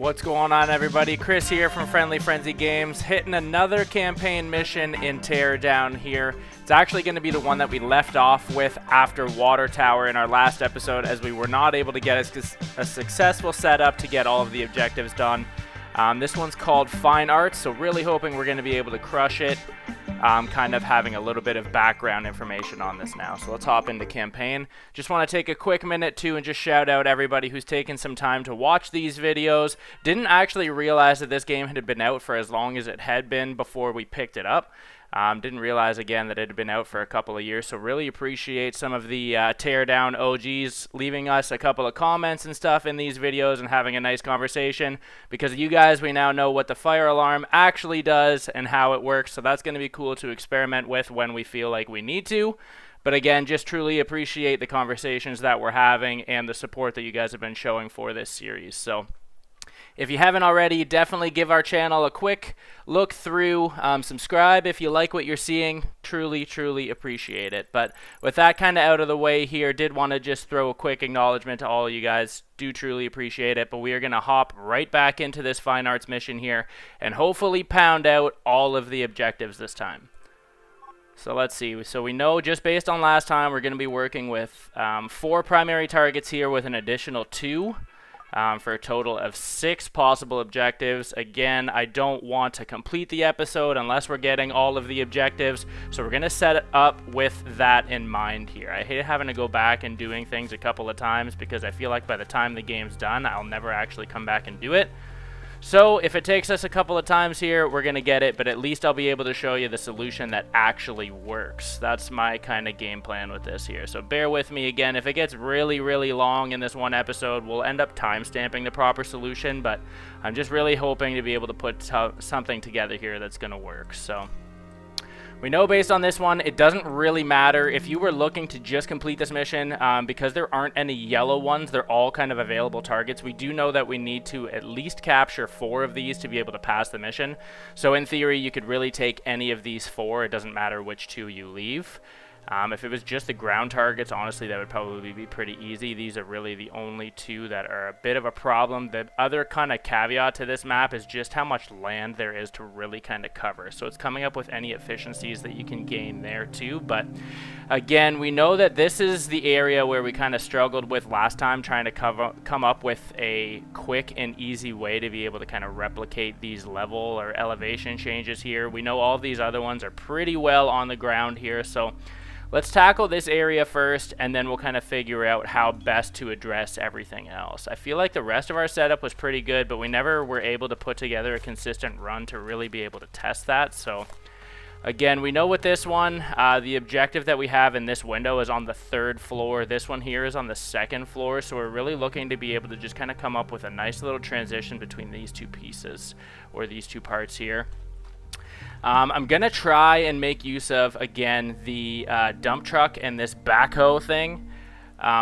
What's going on, everybody? Chris here from Friendly Frenzy Games, hitting another campaign mission in Teardown here. It's actually going to be the one that we left off with after Water Tower in our last episode, as we were not able to get a successful setup to get all of the objectives done. This one's called Fine Arts, so really hoping we're going to be able to crush it. Kind of having a little bit of background information on this now. So let's hop into campaign. Just want to take a quick minute too and just shout out everybody who's taken some time to watch these videos. Didn't actually realize that this game had been out for as long as it had been before we picked it up. Didn't realize again that it had been out for a couple of years, so really appreciate some of the Teardown OGs leaving us a couple of comments and stuff in these videos and having a nice conversation. Because of you guys, we now know what the fire alarm actually does and how it works, so that's going to be cool to experiment with when we feel like we need to. But again, just truly appreciate the conversations that we're having and the support that you guys have been showing for this series. So if you haven't already, definitely give our channel a quick look through. Subscribe if you like what you're seeing. Truly appreciate it. But with that kind of out of the way here, did want to just throw a quick acknowledgement to all of you guys. Do truly appreciate it. But we are going to hop right back into this Fine Arts mission here and hopefully pound out all of the objectives this time. So let's see. So we know just based on last time, we're going to be working with 4 primary targets here with an additional 2. For a total of 6 possible objectives. Again, I don't want to complete the episode unless we're getting all of the objectives, so we're going to set it up with that in mind here. I hate having to go back and doing things a couple of times because I feel like by the time the game's done, I'll never actually come back and do it. So if it takes us a couple of times here, we're going to get it, but at least I'll be able to show you the solution that actually works. That's my kind of game plan with this here. So bear with me again. If it gets really long in this one episode, we'll end up timestamping the proper solution, but I'm just really hoping to be able to put something together here that's going to work. So we know based on this one, it doesn't really matter if you were looking to just complete this mission because there aren't any yellow ones. They're all kind of available targets. We do know that we need to at least capture 4 of these to be able to pass the mission. So in theory, you could really take any of these 4. It doesn't matter which 2 you leave. If it was just the ground targets, honestly, that would probably be pretty easy. These are really the only 2 that are a bit of a problem. The other kind of caveat to this map is just how much land there is to really kind of cover. So it's coming up with any efficiencies that you can gain there too. But again, we know that this is the area where we kind of struggled with last time, trying to come up with a quick and easy way to be able to kind of replicate these level or elevation changes here. We know all these other ones are pretty well on the ground here, so let's tackle this area first, and then we'll kind of figure out how best to address everything else. I feel like the rest of our setup was pretty good, but we never were able to put together a consistent run to really be able to test that. So again, we know with this one, the objective that we have in this window is on the 3rd floor. This one here is on the 2nd floor, so we're really looking to be able to just kind of come up with a nice little transition between these 2 pieces, or these 2 parts here. I'm going to try and make use of, again, the dump truck and this backhoe thing.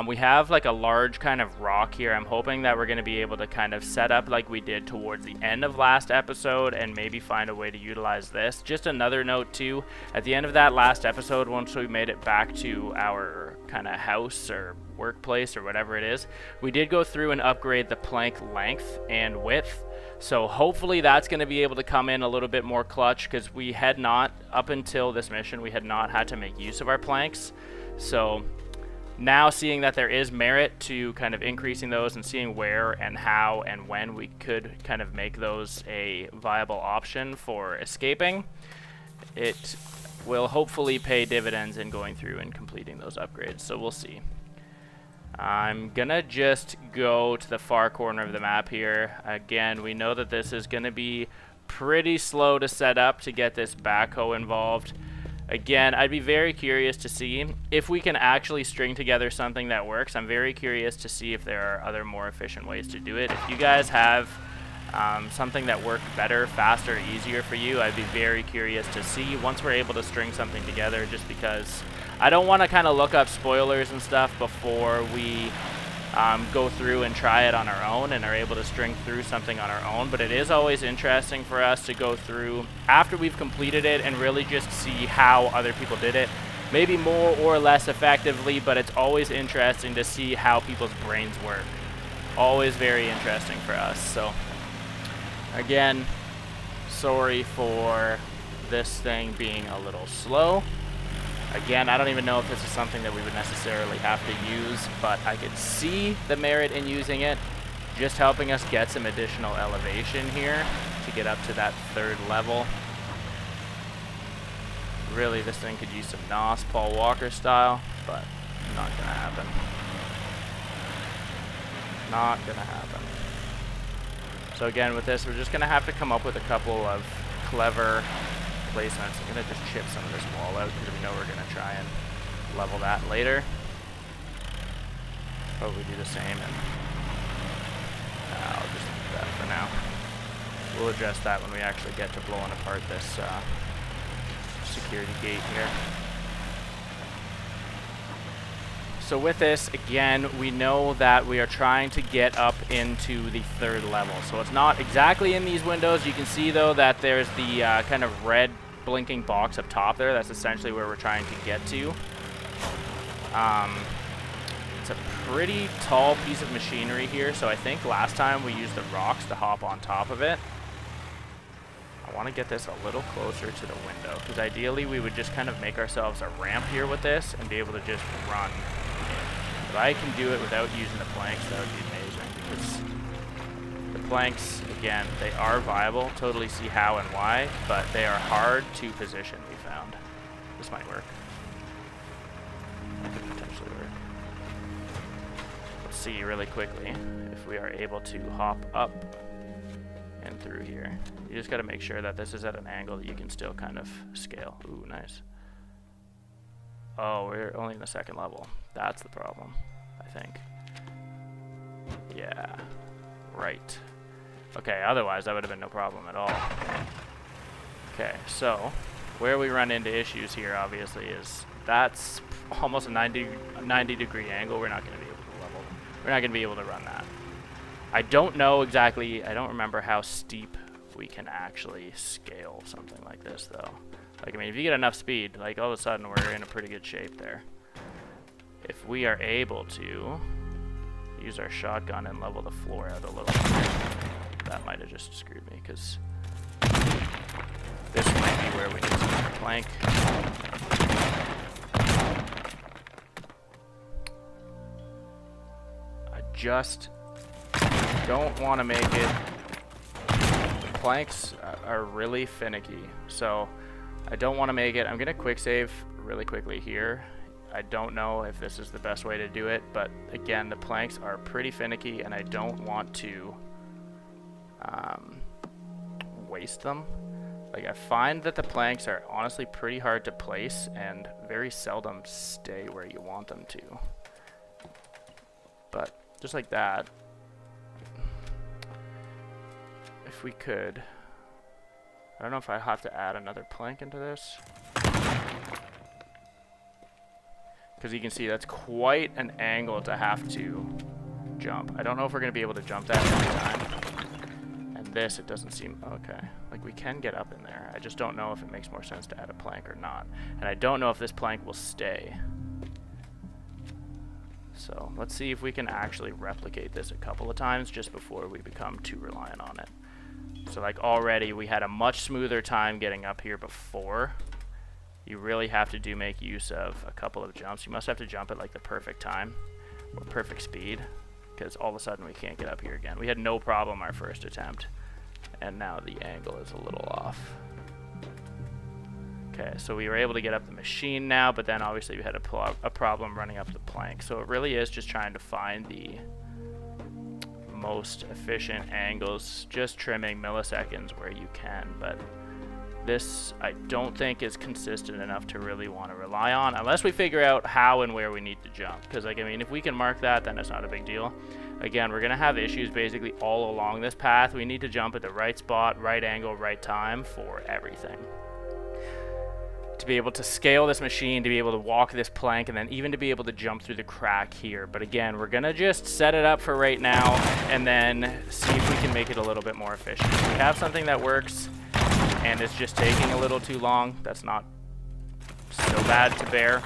We have like a large kind of rock here. I'm hoping that we're going to be able to kind of set up like we did towards the end of last episode and maybe find a way to utilize this. Just another note too, at the end of that last episode, once we made it back to our kind of house or workplace or whatever it is, we did go through and upgrade the plank length and width. So hopefully that's going to be able to come in a little bit more clutch, because we had not, up until this mission, we had not had to make use of our planks. So now seeing that there is merit to kind of increasing those and seeing where and how and when we could kind of make those a viable option for escaping, it will hopefully pay dividends in going through and completing those upgrades. So we'll see. I'm gonna just go to the far corner of the map here. Again, we know that this is gonna be pretty slow to set up to get this backhoe involved. Again, I'd be very curious to see if we can actually string together something that works. I'm very curious to see if there are other more efficient ways to do it. If you guys have something that worked better, faster, easier for you, I'd be very curious to see once we're able to string something together, just because I don't want to kind of look up spoilers and stuff before we go through and try it on our own and are able to string through something on our own. But it is always interesting for us to go through after we've completed it and really just see how other people did it, maybe more or less effectively, but it's always interesting to see how people's brains work. Always very interesting for us. So Again, sorry for this thing being a little slow. Again, I don't even know if this is something that we would necessarily have to use, but I could see the merit in using it, just helping us get some additional elevation here to get up to that 3rd level. Really, this thing could use some NOS, Paul Walker style, but not gonna happen. Not gonna happen. So again, with this, we're just gonna have to come up with a couple of clever placements. I'm gonna just chip some of this wall out because we know we're gonna try and level that later. Probably do the same, and I'll just leave that for now. We'll address that when we actually get to blowing apart this security gate here. So with this, again, we know that we are trying to get up into the 3rd level. So it's not exactly in these windows. You can see, though, that there's the kind of red blinking box up top there. That's essentially where we're trying to get to. It's a pretty tall piece of machinery here, so I think last time we used the rocks to hop on top of it. I want to get this a little closer to the window, because ideally we would just kind of make ourselves a ramp here with this and be able to just run. If I can do it without using the planks, that would be amazing, because the planks, again, they are viable. Totally see how and why, but they are hard to position, we found. This might work. That could potentially work. Let's see really quickly if we are able to hop up and through here. You just got to make sure that this is at an angle that you can still kind of scale. Ooh, nice. Oh, we're only in the 2nd level. That's the problem, I think. Yeah, right. Okay, otherwise that would have been no problem at all. Okay, so where we run into issues here, obviously, is that's almost a 90 degree angle. We're not going to be able to level. We're not going to be able to run that. I don't know exactly, I don't remember how steep we can actually scale something like this, though. Like, I mean, if you get enough speed, like, all of a sudden we're in a pretty good shape there. If we are able to use our shotgun and level the floor out a little bit, that might have just screwed me, because this might be where we need some more plank. I just don't want to make it. The planks are really finicky, so I don't want to make it. I'm going to quick save really quickly here. I don't know if this is the best way to do it, but again, the planks are pretty finicky, and I don't want to waste them. Like, I find that the planks are honestly pretty hard to place and very seldom stay where you want them to. But just like that, if we could, I don't know if I have to add another plank into this, because you can see that's quite an angle to have to jump. I don't know if we're going to be able to jump that every time. And this, it doesn't seem, okay. Like, we can get up in there. I just don't know if it makes more sense to add a plank or not. And I don't know if this plank will stay. So let's see if we can actually replicate this a couple of times just before we become too reliant on it. So like already we had a much smoother time getting up here before. You really have to make use of a couple of jumps. You must have to jump at like the perfect time or perfect speed, because all of a sudden we can't get up here again. We had no problem our first attempt, and now the angle is a little off. Okay, so we were able to get up the machine now, but then obviously we had a problem running up the plank. So it really is just trying to find the most efficient angles, just trimming milliseconds where you can. But this, I don't think, is consistent enough to really want to rely on, unless we figure out how and where we need to jump. Because, like, I mean, if we can mark that, then it's not a big deal. Again, we're going to have issues basically all along this path. We need to jump at the right spot, right angle, right time for everything. To be able to scale this machine, to be able to walk this plank, and then even to be able to jump through the crack here. But again, we're going to just set it up for right now and then see if we can make it a little bit more efficient. If we have something that works and it's just taking a little too long, that's not so bad to bear.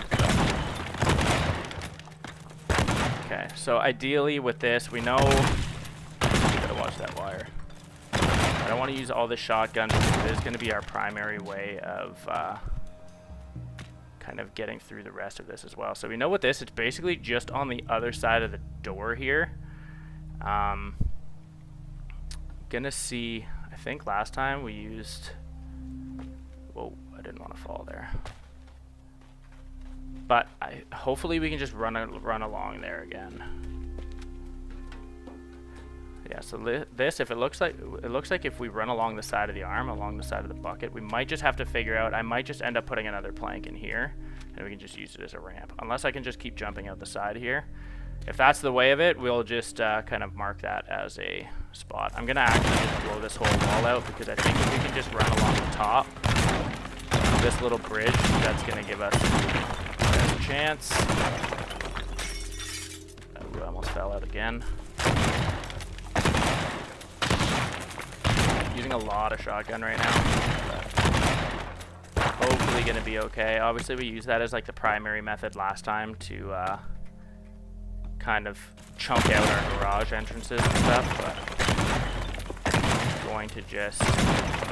Okay, so ideally with this, we know, gotta watch that wire. I don't want to use all the shotgun because it is going to be our primary way of kind of getting through the rest of this as well. So we know with this, it's basically just on the other side of the door here. Gonna see, I think last time we used, whoa, I didn't want to fall there. But hopefully we can just run along there again. Yeah, so this, if it looks like if we run along the side of the arm, along the side of the bucket, we might just have to figure out, I might just end up putting another plank in here, and we can just use it as a ramp. Unless I can just keep jumping out the side here. If that's the way of it, we'll just kind of mark that as a spot. I'm going to actually just blow this whole wall out, because I think if we can just run along the top of this little bridge, that's going to give us a chance. Ooh, I almost fell out again. Using a lot of shotgun right now, but hopefully gonna be okay. Obviously we used that as like the primary method last time to kind of chunk out our garage entrances and stuff, but I'm going to just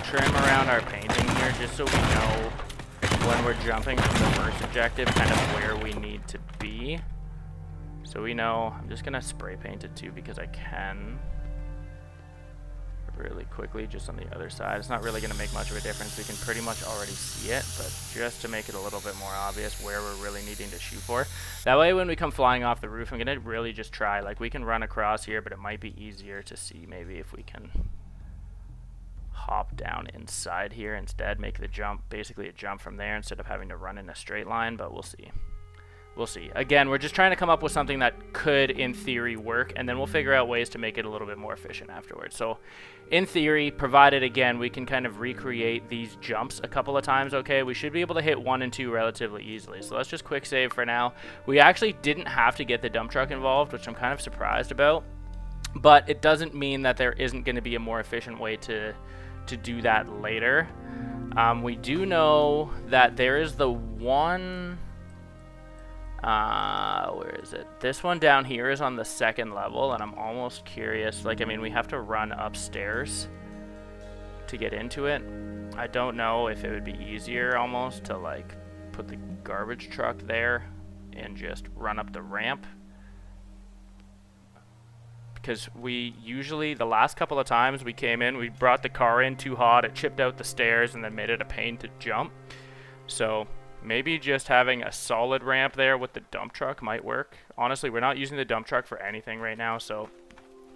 trim around our painting here just so we know when we're jumping from the first objective kind of where we need to be. So we know, I'm just gonna spray paint it too because I can. Really quickly just on the other side. It's not really going to make much of a difference. We can pretty much already see it, but just to make it a little bit more obvious where we're really needing to shoot for. That way when we come flying off the roof, I'm going to really just try, like we can run across here, but it might be easier to see maybe if we can hop down inside here instead, make the jump, basically a jump from there instead of having to run in a straight line, but we'll see. We'll see. Again, we're just trying to come up with something that could, in theory, work, and then we'll figure out ways to make it a little bit more efficient afterwards. So, in theory, provided, again, we can kind of recreate these jumps a couple of times, okay, we should be able to hit 1 and 2 relatively easily. So let's just quick save for now. We actually didn't have to get the dump truck involved, which I'm kind of surprised about, but it doesn't mean that there isn't going to be a more efficient way to do that later. We do know that there is the one... where is it? This one down here is on the 2nd level, and I'm almost curious. Like, I mean, we have to run upstairs to get into it. I don't know if it would be easier almost to, like, put the garbage truck there and just run up the ramp. Because we usually, the last couple of times we came in, we brought the car in too hot, it chipped out the stairs, and then made it a pain to jump. So... maybe just having a solid ramp there with the dump truck might work. Honestly, we're not using the dump truck for anything right now, so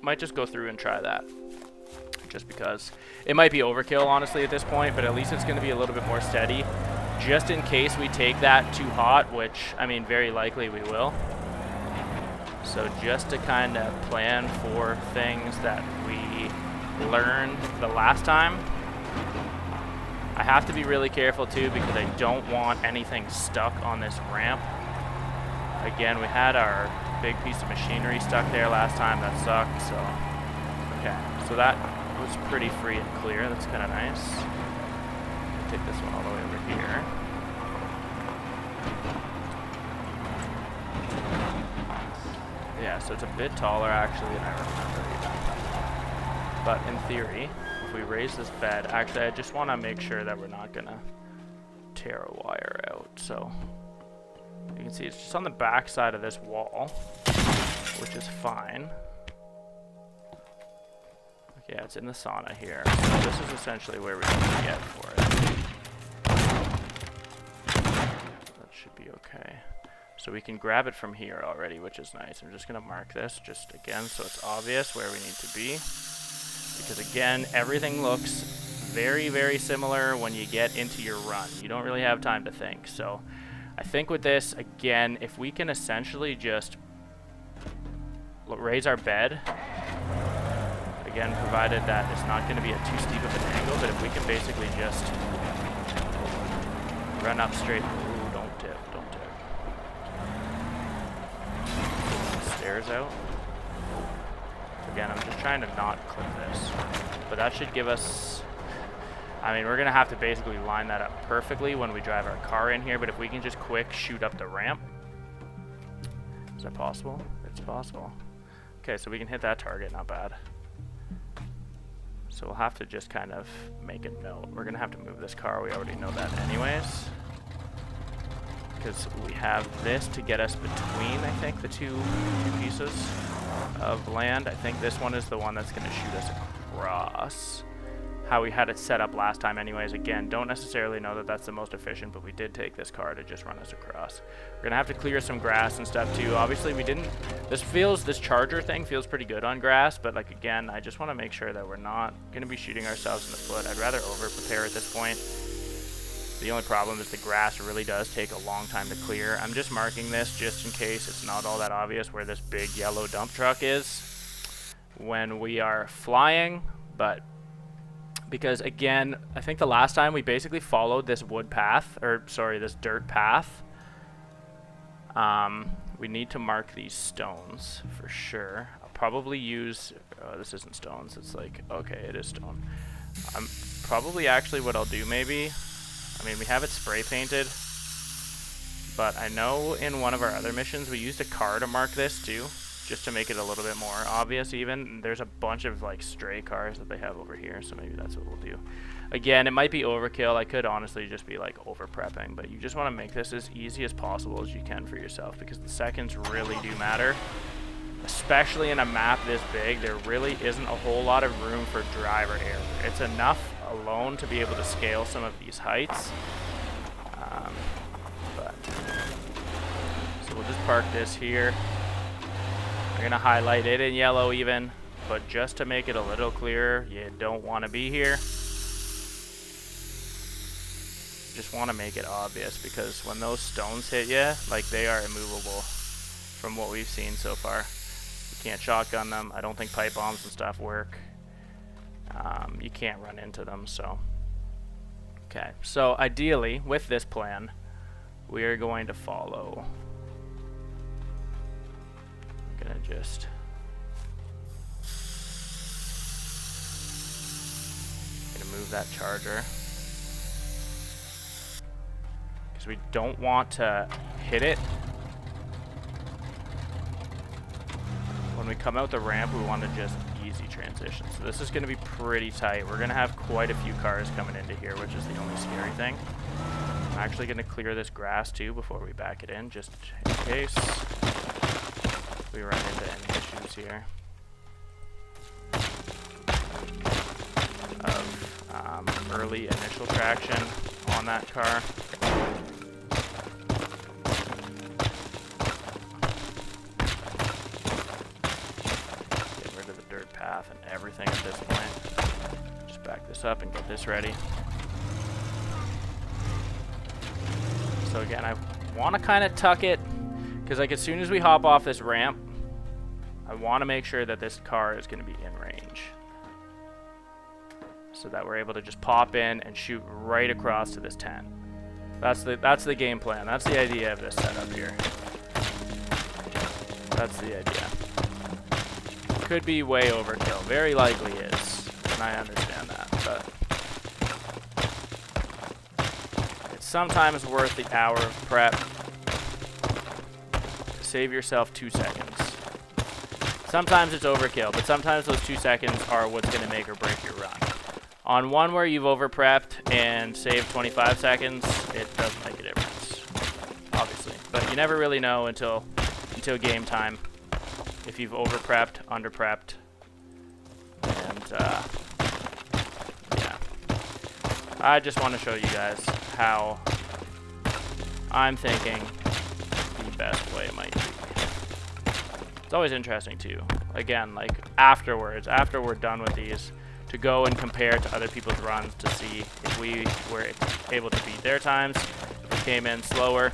might just go through and try that. Just because it might be overkill, honestly, at this point, but at least it's going to be a little bit more steady. Just in case we take that too hot, which, I mean, very likely we will. So just to kind of plan for things that we learned the last time. I have to be really careful too because I don't want anything stuck on this ramp. Again, we had our big piece of machinery stuck there last time. That sucked, so... okay, so that was pretty free and clear. That's kind of nice. Take this one all the way over here. Yeah, so it's a bit taller actually than I remember even. But in theory... if we raise this bed, actually I just want to make sure that we're not gonna tear a wire out. So you can see it's just on the back side of this wall, which is fine. Okay, it's in the sauna here. So this is essentially where we need to get for it. That should be okay. So we can grab it from here already, which is nice. I'm just gonna mark this just again so it's obvious where we need to be. Because again, everything looks very, very similar when you get into your run. You don't really have time to think. So I think with this, again, if we can essentially just raise our bed, again, provided that it's not going to be at too steep of an angle, but if we can basically just run up straight. Ooh, don't tip, don't tip. Stairs out. Again, I'm just trying to not clip this, but that should give us, I mean, we're going to have to basically line that up perfectly when we drive our car in here, but if we can just quick shoot up the ramp. Is that possible? It's possible. Okay, so we can hit that target, not bad. So we'll have to just kind of make a note. We're gonna have to move this car. We already know that anyways. Because we have this to get us between, I think, the two pieces of land. I think this one is the one that's gonna shoot us across. How we had it set up last time anyways. Again, don't necessarily know that that's the most efficient, but we did take this car to just run us across. We're gonna have to clear some grass and stuff too. Obviously we didn't, this charger thing feels pretty good on grass, but like again, I just wanna make sure that we're not gonna be shooting ourselves in the foot. I'd rather over prepare at this point. The only problem is the grass really does take a long time to clear. I'm just marking this just in case it's not all that obvious where this big yellow dump truck is when we are flying, but because again, I think the last time we basically followed this wood path, or sorry, this dirt path. We need to mark these stones for sure. I'll probably use, this isn't stones, it's like, okay, it is stone. Probably actually what I'll do maybe, I mean, we have it spray painted, but I know in one of our other missions we used a car to mark this too, just to make it a little bit more obvious even. There's a bunch of like stray cars that they have over here, so maybe that's what we'll do. Again, it might be overkill. I could honestly just be like over prepping, but you just want to make this as easy as possible as you can for yourself because the seconds really do matter. Especially in a map this big, there really isn't a whole lot of room for driver error. It's enough alone to be able to scale some of these heights. So we'll just park this here. I'm gonna highlight it in yellow even, but just to make it a little clearer, you don't want to be here. Just want to make it obvious because when those stones hit you, like they are immovable from what we've seen so far. You can't shotgun them. I don't think pipe bombs and stuff work. You can't run into them, so. Okay, so ideally with this plan, we are going to follow. Gonna just move that charger because we don't want to hit it when we come out the ramp. We want to just easy transition, so this is going to be pretty tight. We're going to have quite a few cars coming into here, which is the only scary thing. I'm actually going to clear this grass too before we back it in, just in case we run into any issues here of early initial traction on that car. Get rid of the dirt path and everything at this point. Just back this up and get this ready. So again, I want to kind of tuck it because like as soon as we hop off this ramp, I want to make sure that this car is going to be in range so that we're able to just pop in and shoot right across to this tent. That's the game plan. That's the idea of this setup here. That's the idea. Could be way overkill. Very likely is, and I understand that, but it's sometimes worth the hour of prep. Save yourself 2 seconds. Sometimes it's overkill, but sometimes those 2 seconds are what's going to make or break your run. On one where you've over-prepped and saved 25 seconds, it doesn't make a difference, obviously. But you never really know until game time if you've over-prepped, under-prepped, and yeah. I just want to show you guys how I'm thinking the best way might be. It's always interesting too. Again, like afterwards, after we're done with these, to go and compare to other people's runs to see if we were able to beat their times, if we came in slower.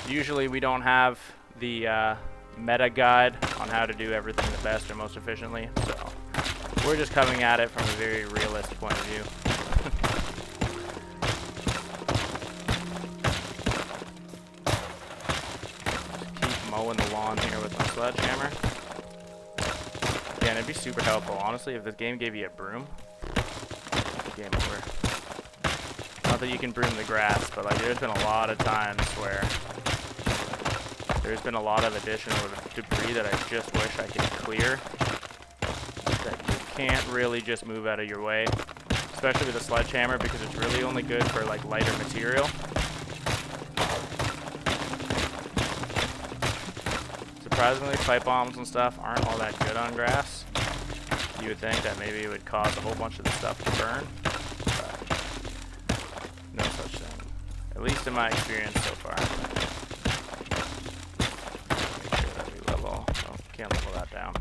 Usually we don't have the meta guide on how to do everything the best or most efficiently, so we're just coming at it from a very realistic point of view. Mowing the lawn here with my sledgehammer. Again, it'd be super helpful, honestly, if this game gave you a broom. Game over. Not that you can broom the grass, but like there's been a lot of times where there's been a lot of additional debris that I just wish I could clear can't really just move out of your way, especially with a sledgehammer, because it's really only good for like lighter material. Surprisingly, pipe bombs and stuff aren't all that good on grass. You would think that maybe it would cause a whole bunch of the stuff to burn, but no such thing. At least in my experience so far. Make sure that we level. Oh, can't level that down.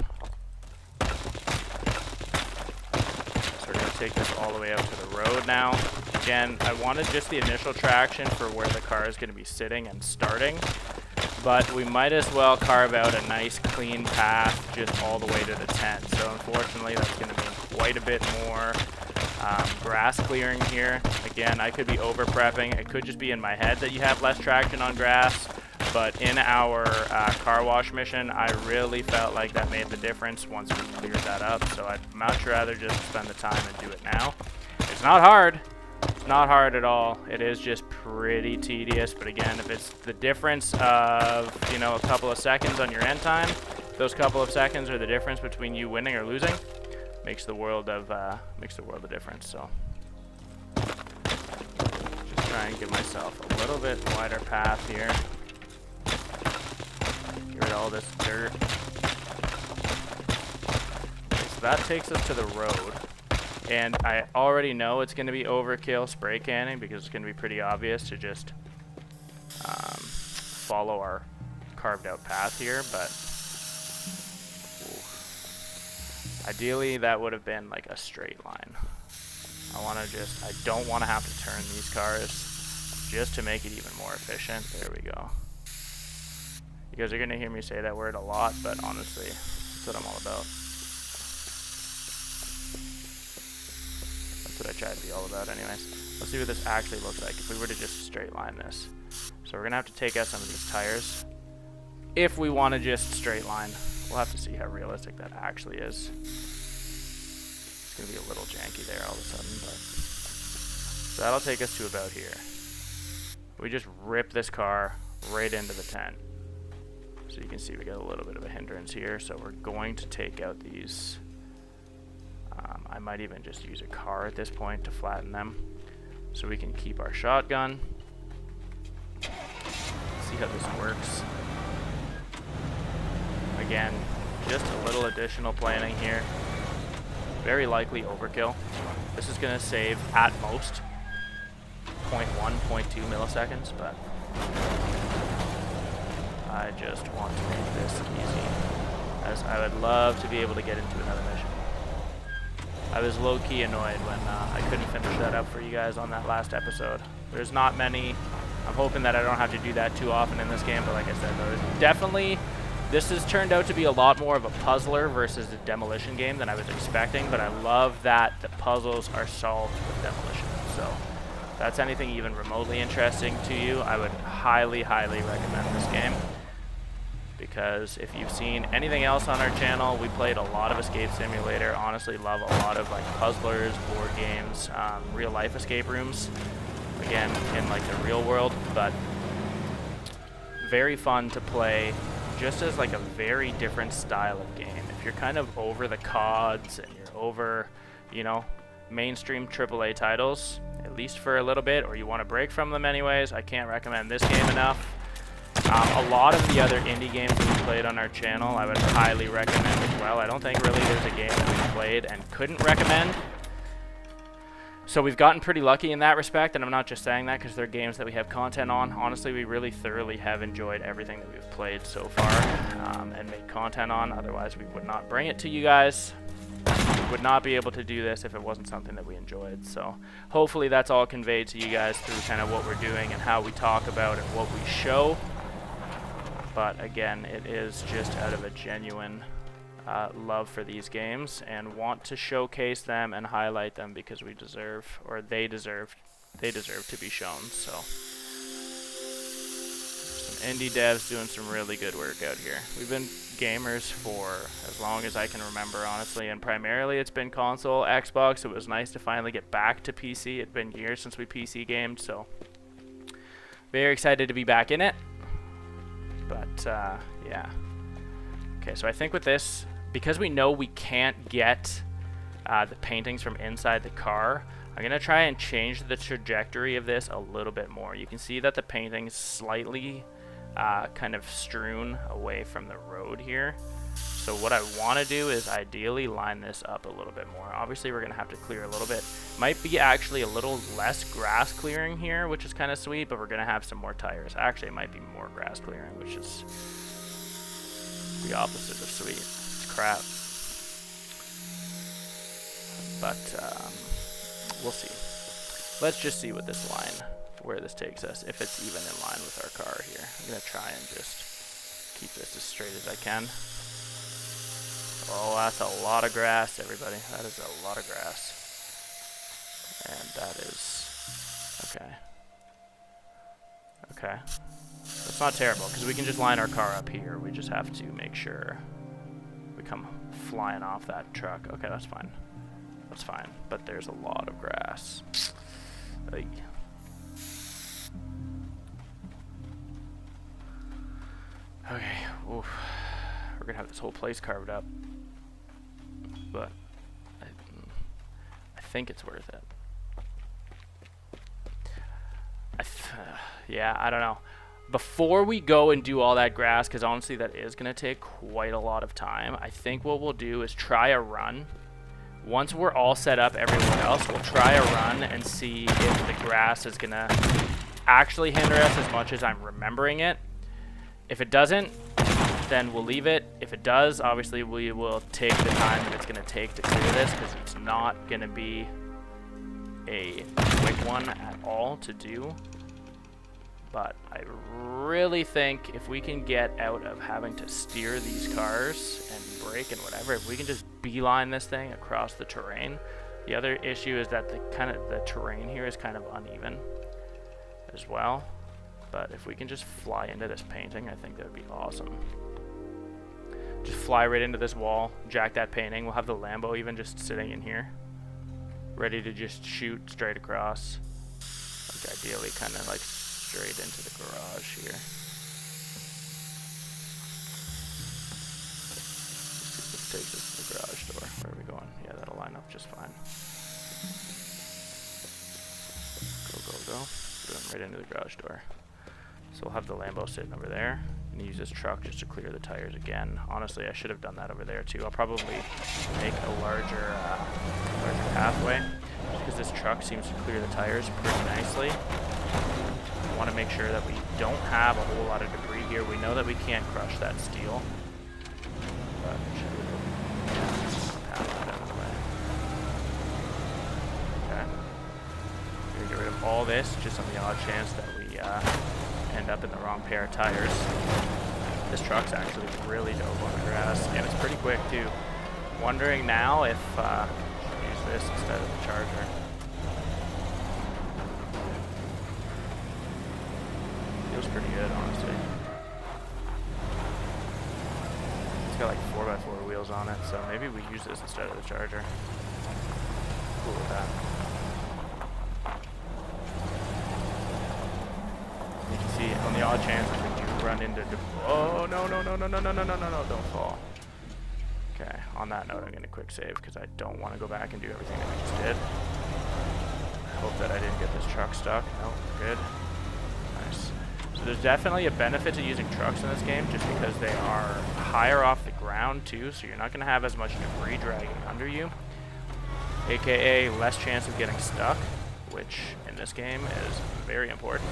So we're going to take this all the way out to the road now. Again, I wanted just the initial traction for where the car is going to be sitting and starting. But we might as well carve out a nice clean path just all the way to the tent. So unfortunately, that's going to be quite a bit more grass clearing here. Again, I could be over prepping. It could just be in my head that you have less traction on grass. But in our car wash mission, I really felt like that made the difference once we cleared that up. So I'd much rather just spend the time and do it now. It's not hard. It's not hard at all. It is just pretty tedious, but again, if it's the difference of, you know, a couple of seconds on your end time, those couple of seconds are the difference between you winning or losing, makes the world of difference. So just try and give myself a little bit wider path here. Get rid of all this dirt. Okay, so that takes us to the road. And I already know it's going to be overkill spray canning because it's going to be pretty obvious to just follow our carved out path here, but ideally that would have been like a straight line. I don't want to have to turn these cars just to make it even more efficient. There we go. You guys are going to hear me say that word a lot, but honestly, that's what I'm all about. That's what I try to be all about anyways. Let's see what this actually looks like if we were to just straight line this. So we're going to have to take out some of these tires. If we want to just straight line, we'll have to see how realistic that actually is. It's going to be a little janky there all of a sudden, but so that'll take us to about here. We just rip this car right into the tent. So you can see we got a little bit of a hindrance here, so we're going to take out these. I might even just use a car at this point to flatten them so we can keep our shotgun. See how this works. Again, just a little additional planning here. Very likely overkill. This is going to save at most 0.1, 0.2 milliseconds, but I just want to make this easy, as I would love to be able to get into another mission. I was low-key annoyed when I couldn't finish that up for you guys on that last episode. There's not many. I'm hoping that I don't have to do that too often in this game, but like I said, though, definitely this has turned out to be a lot more of a puzzler versus a demolition game than I was expecting, but I love that the puzzles are solved with demolition. So if that's anything even remotely interesting to you, I would highly, highly recommend this game. Because if you've seen anything else on our channel, we played a lot of Escape Simulator. Honestly, love a lot of like puzzlers, board games, real life escape rooms. Again, in like the real world, but very fun to play just as like a very different style of game. If you're kind of over the CODs and you're over, you know, mainstream AAA titles, at least for a little bit, or you want to break from them anyways, I can't recommend this game enough. A lot of the other indie games that we played on our channel, I would highly recommend as well. I don't think really there's a game that we played and couldn't recommend. So we've gotten pretty lucky in that respect, and I'm not just saying that because they're games that we have content on. Honestly, we really thoroughly have enjoyed everything that we've played so far and made content on. Otherwise, we would not bring it to you guys. We would not be able to do this if it wasn't something that we enjoyed. So hopefully that's all conveyed to you guys through kind of what we're doing and how we talk about it, what we show. But again, it is just out of a genuine love for these games and want to showcase them and highlight them because we deserve, or they deserve to be shown. So some indie devs doing some really good work out here. We've been gamers for as long as I can remember, honestly, and primarily it's been console, Xbox. It was nice to finally get back to PC. It'd been years since we PC gamed, so very excited to be back in it. But yeah. Okay, so I think with this, because we know we can't get the paintings from inside the car, I'm going to try and change the trajectory of this a little bit more. You can see that the painting's slightly kind of strewn away from the road here. So what I want to do is ideally line this up a little bit more. Obviously, we're going to have to clear a little bit. Might be actually a little less grass clearing here, which is kind of sweet, but we're going to have some more tires. Actually, it might be more grass clearing, which is the opposite of sweet. It's crap. But we'll see. Let's just see what this line, where this takes us, if it's even in line with our car here. I'm going to try and just keep this as straight as I can. Oh, that's a lot of grass, everybody. That is a lot of grass. And that is... okay. Okay. That's not terrible, because we can just line our car up here. We just have to make sure we come flying off that truck. Okay, that's fine. That's fine. But there's a lot of grass. Ay. Okay. Oof. We're going to have this whole place carved up. But I think it's worth it. Yeah, I don't know. Before we go and do all that grass, because honestly that is going to take quite a lot of time, I think what we'll do is try a run. Once we're all set up everywhere else, we'll try a run and see if the grass is going to actually hinder us as much as I'm remembering it. If it doesn't, then we'll leave it. If it does, obviously we will take the time that it's going to take to clear this, because it's not going to be a quick one at all to do. But I really think if we can get out of having to steer these cars and brake and whatever, if we can just beeline this thing across the terrain. The other issue is that the terrain here is kind of uneven as well. But if we can just fly into this painting, I think that would be awesome. Just fly right into this wall, jack that painting. We'll have the Lambo even just sitting in here, ready to just shoot straight across. Like ideally kind of like straight into the garage here. This takes us to the garage door. Where are we going? Yeah, that'll line up just fine. Go, go, go. Going right into the garage door. So we'll have the Lambo sitting over there and use this truck just to clear the tires again. Honestly, I should have done that over there too. I'll probably make a larger pathway because this truck seems to clear the tires pretty nicely. I want to make sure that we don't have a whole lot of debris here. We know that we can't crush that steel. But path that out of the way. Okay. We're going to get rid of all this just on the odd chance that we end up in the wrong pair of tires. This truck's actually really dope on the grass, and it's pretty quick too. Wondering now if use this instead of the Charger. Feels pretty good, honestly. It's got like 4x4 wheels on it, so maybe we use this instead of the Charger. Cool with that. You can see on the odd chance that we do run into... oh, no, no, no, no, no, no, no, no, no, no, don't fall. Okay, on that note, I'm going to quick save because I don't want to go back and do everything that we just did. I hope that I didn't get this truck stuck. No, good. Nice. So there's definitely a benefit to using trucks in this game just because they are higher off the ground too, so you're not going to have as much debris dragging under you, aka less chance of getting stuck, which in this game is very important.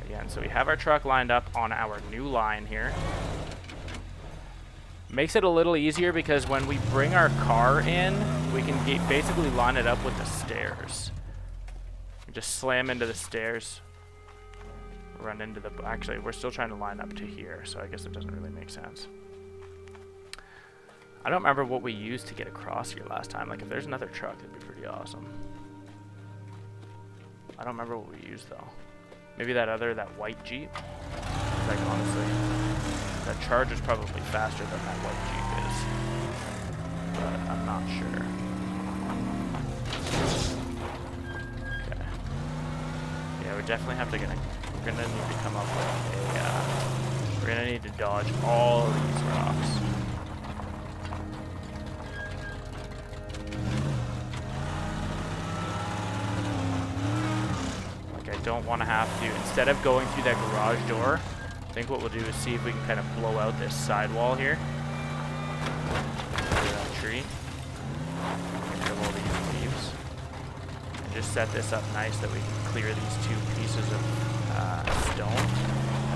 Again, so we have our truck lined up on our new line here. Makes it a little easier because when we bring our car in, we can basically line it up with the stairs. Just slam into the stairs. Run into the... actually, we're still trying to line up to here, so I guess it doesn't really make sense. I don't remember what we used to get across here last time. Like, if there's another truck, that'd be pretty awesome. I don't remember what we used, though. Maybe that white Jeep? Like, honestly, that Charger's probably faster than that white Jeep is. But I'm not sure. Okay. Yeah, we definitely have to get a... we're gonna need to come up with a... we're gonna need to dodge all of these rocks. don't want to have to, instead of going through that garage door, I think what we'll do is see if we can kind of blow out this sidewall here. That tree. Get rid of all these leaves. And just set this up nice that we can clear these 2 pieces of stone.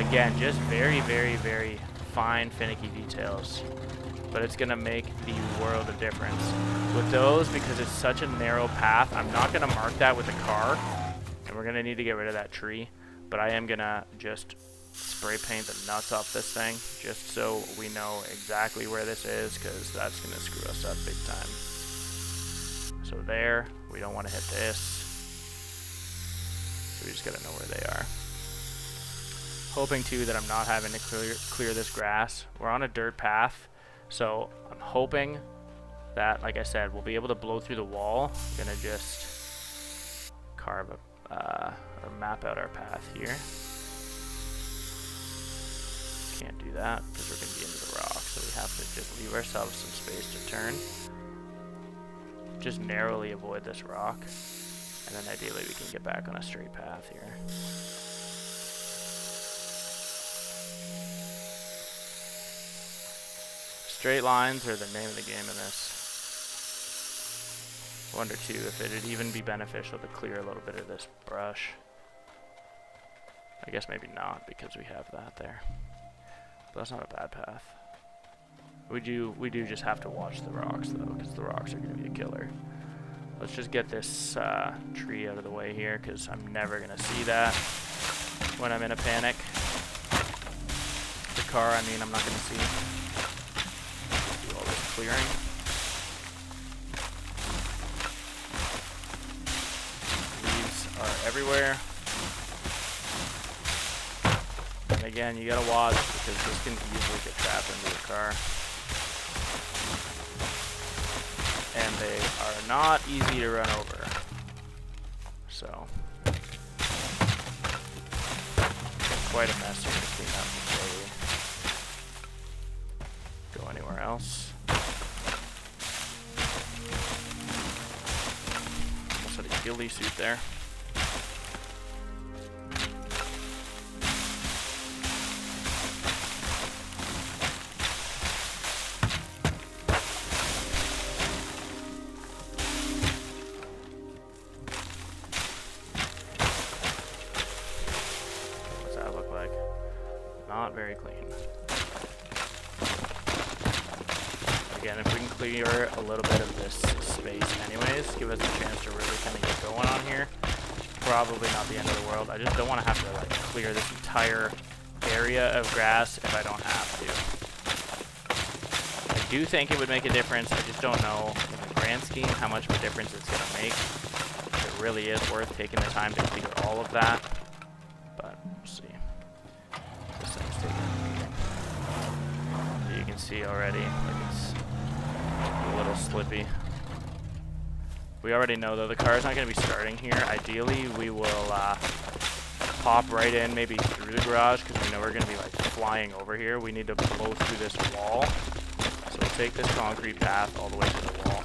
Again, just very, very, very fine, finicky details. But it's going to make the world of difference. With those, because it's such a narrow path, I'm not going to mark that with a car. And we're going to need to get rid of that tree. But I am going to just spray paint the nuts off this thing, just so we know exactly where this is, because that's going to screw us up big time. So there, we don't want to hit this. So we just got to know where they are. Hoping too that I'm not having to clear this grass. We're on a dirt path. So I'm hoping that, like I said, we'll be able to blow through the wall. I'm gonna just carve or map out our path here. Can't do that because we're gonna be into the rock, so we have to just leave ourselves some space to turn. Just narrowly avoid this rock, and then ideally we can get back on a straight path here. Straight lines are the name of the game in this. Wonder too if it'd even be beneficial to clear a little bit of this brush. I guess maybe not, because we have that there. But that's not a bad path. We do just have to watch the rocks though, because the rocks are going to be a killer. Let's just get this tree out of the way here, because I'm never going to see that when I'm in a panic. The car, I mean, I'm not going to see. Clearing. Leaves are everywhere. And again, you gotta watch because this can easily get trapped into the car. And they are not easy to run over. So, quite a mess here to clean up before we go anywhere else. Ghillie suit there. What's that look like? Not very clean. Again, if we can clear a little bit of this space anyways, give us a chance to really kind of get going on here. Probably not the end of the world. I just don't want to have to like clear this entire area of grass if I don't have to. I do think it would make a difference. I just don't know in the grand scheme how much of a difference it's going to make. If it really is worth taking the time to clear all of that. But we'll see. This thing's taking a beating. You can see already, like it's a little slippy. We already know though the car is not going to be starting here. Ideally, we will pop right in, maybe through the garage, because we know we're going to be like flying over here. We need to blow through this wall. So we'll take this concrete path all the way to the wall.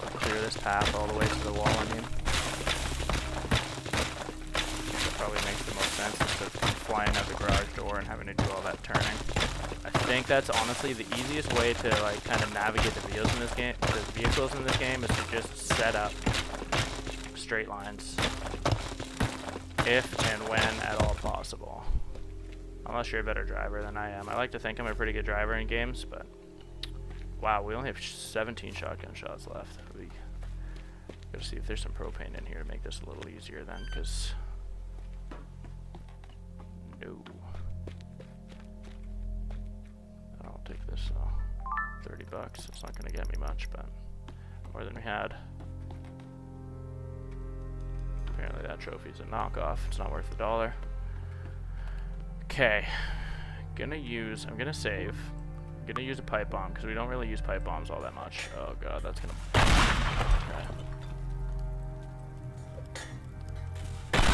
We'll clear this path all the way to the wall, I mean. That probably makes the most sense instead of flying out the garage door and having to do all that turning. I think that's honestly the easiest way to like kind of navigate the vehicles in this game, is to just set up straight lines if and when at all possible. Unless you're a better driver than I am. I like to think I'm a pretty good driver in games, but wow, we only have 17 shotgun shots left. We gotta see if there's some propane in here to make this a little easier then, because no. I'll take this, 30 bucks. It's not gonna get me much, but more than we had. Apparently that trophy's a knockoff. It's not worth $1. Okay, I'm gonna save. I'm gonna use a pipe bomb because we don't really use pipe bombs all that much. Oh god, that's gonna. Okay.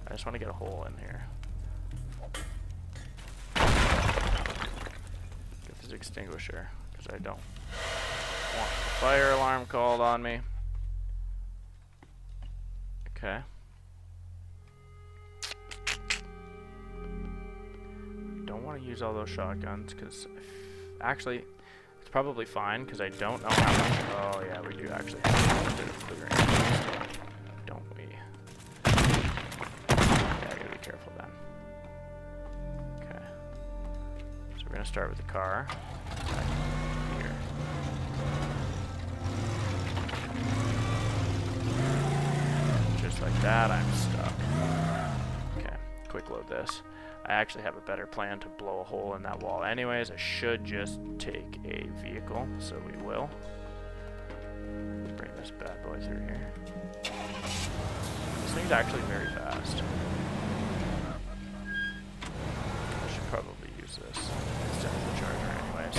I just want to get a hole in here. Get this extinguisher because I don't. want the fire alarm called on me. Okay. Don't want to use all those shotguns because actually it's probably fine because I don't know how much. Oh yeah, we do actually have a bit of clearing, don't we? Yeah, I gotta be careful then. Okay. So we're gonna start with the car. Here. Just like that, I'm stuck. Okay, quick load this. I actually have a better plan to blow a hole in that wall anyways. I should just take a vehicle, so we will. Bring this bad boy through here. This thing's actually very fast. I should probably use this instead of the charger anyways.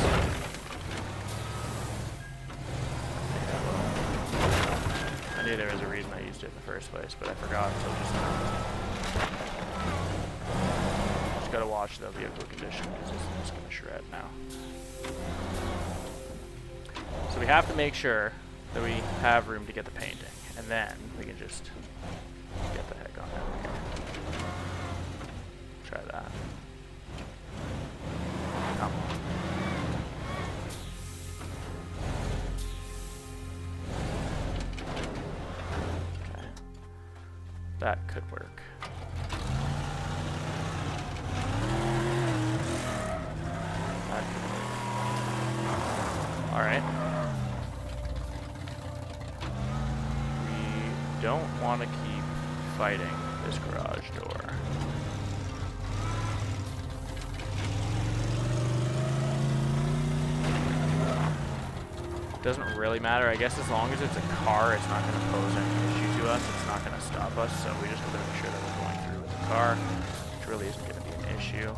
I knew there was a reason I used it in the first place, but I forgot until just now. Just gotta watch the vehicle condition because this is gonna shred now. So we have to make sure that we have room to get the painting, and then we can just get the heck on out of here. Try that. Come on. Okay. That could work. That could work. Alright. Don't want to keep fighting this garage door. Doesn't really matter. I guess as long as it's a car, it's not going to pose any issue to us. It's not going to stop us, so we just have to make sure that we're going through with the car, which really isn't going to be an issue.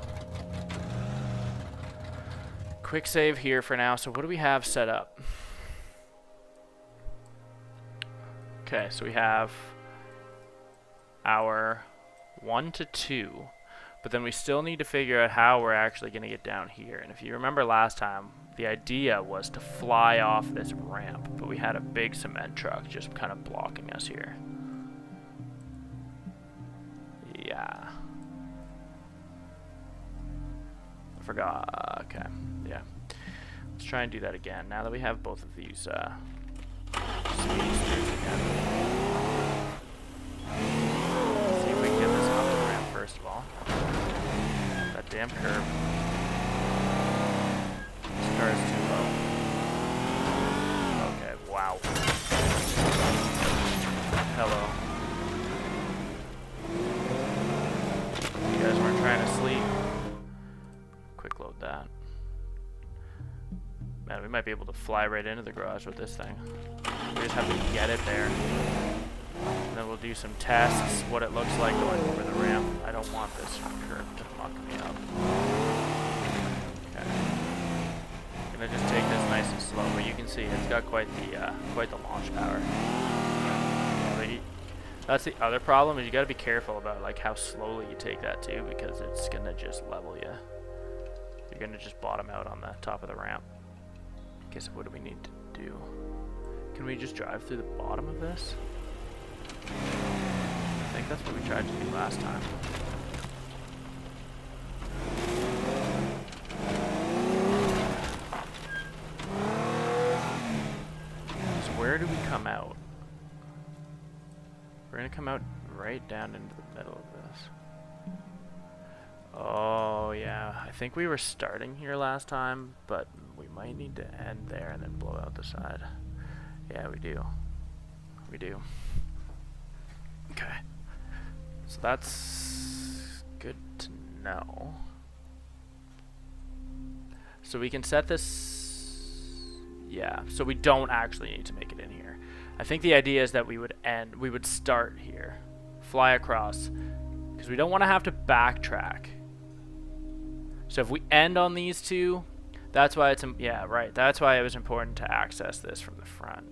Quick save here for now. So what do we have set up? Okay, so we have our 1 to 2, but then we still need to figure out how we're actually going to get down here. And if you remember last time, the idea was to fly off this ramp, but we had a big cement truck just kind of blocking us here. Yeah. I forgot. Okay, yeah. Let's try and do that again now that we have both of these speedsters again. See if we can get this off the ramp first of all. That damn curb. This car is too low. Okay, wow. Hello. You guys weren't trying to sleep. Quick load that. Man, we might be able to fly right into the garage with this thing. We just have to get it there. And then we'll do some tests, what it looks like going over the ramp. I don't want this curb to muck me up. Okay. I'm gonna just take this nice and slow, but you can see it's got quite the launch power. Yeah, but that's the other problem, is you gotta be careful about like how slowly you take that too, because it's gonna just level you. You're gonna just bottom out on the top of the ramp. Guess what do we need to do? Can we just drive through the bottom of this? I think that's what we tried to do last time. So where do we come out? We're gonna come out right down into the middle of this. Oh yeah, I think we were starting here last time, but we might need to end there and then blow out the side. Yeah, we do. We do. Okay. So that's good to know. So we can set this... Yeah, so we don't actually need to make it in here. I think the idea is that we would start here, fly across, because we don't want to have to backtrack. So if we end on these two, that's why it's, yeah, right. That's why it was important to access this from the front.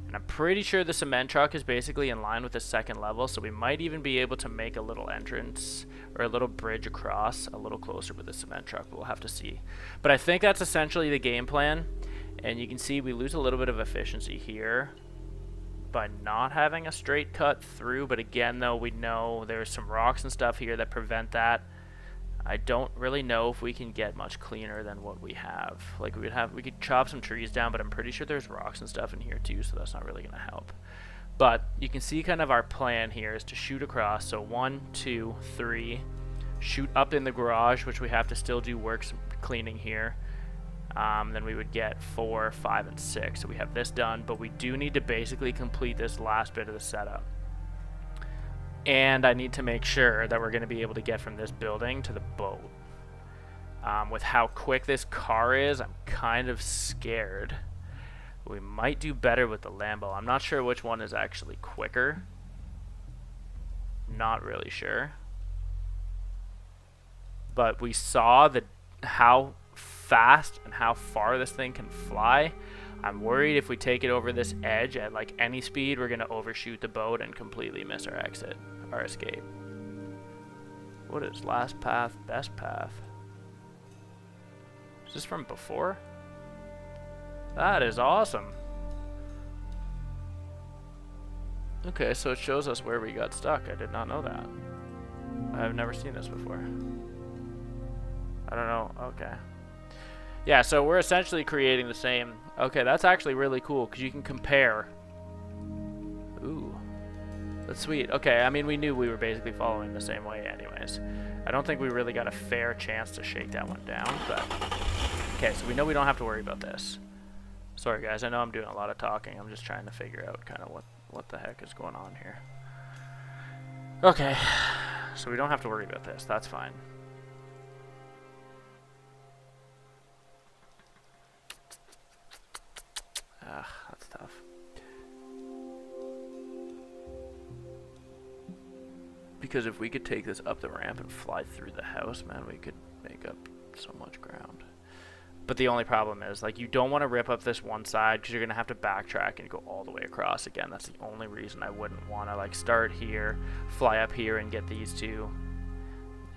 And I'm pretty sure the cement truck is basically in line with the second level, so we might even be able to make a little entrance or a little bridge across a little closer with the cement truck. We'll have to see. But I think that's essentially the game plan, And you can see we lose a little bit of efficiency here by not having a straight cut through, but again though, we know there's some rocks and stuff here that prevent that. I don't really know if we can get much cleaner than what we have. Like we could chop some trees down, but I'm pretty sure there's rocks and stuff in here too, so that's not really gonna help. But you can see kind of our plan here is to shoot across. So 1, 2, 3, shoot up in the garage, which we have to still do work cleaning here. Then we would get 4, 5, and 6. So we have this done, but we do need to basically complete this last bit of the setup. And I need to make sure that we're going to be able to get from this building to the boat. With how quick this car is, I'm kind of scared. We might do better with the Lambo. I'm not sure which one is actually quicker. Not really sure. But we saw how fast and how far this thing can fly. I'm worried if we take it over this edge at like any speed, we're going to overshoot the boat and completely miss our exit, our escape. What is last path, best path? Is this from before? That is awesome. Okay, so it shows us where we got stuck. I did not know that. I've never seen this before. I don't know. Okay. Yeah, so we're essentially creating the same. Okay, that's actually really cool because you can compare. Ooh, that's sweet. Okay, I mean, we knew we were basically following the same way anyways. I don't think we really got a fair chance to shake that one down, but okay, so we know we don't have to worry about this. Sorry guys, I know I'm doing a lot of talking. I'm just trying to figure out kind of what the heck is going on here. Okay, so we don't have to worry about this. That's fine. That's tough. Because if we could take this up the ramp and fly through the house, man, we could make up so much ground. But the only problem is, like, you don't want to rip up this one side because you're going to have to backtrack and go all the way across again. That's the only reason I wouldn't want to, like, start here, fly up here, and get these two.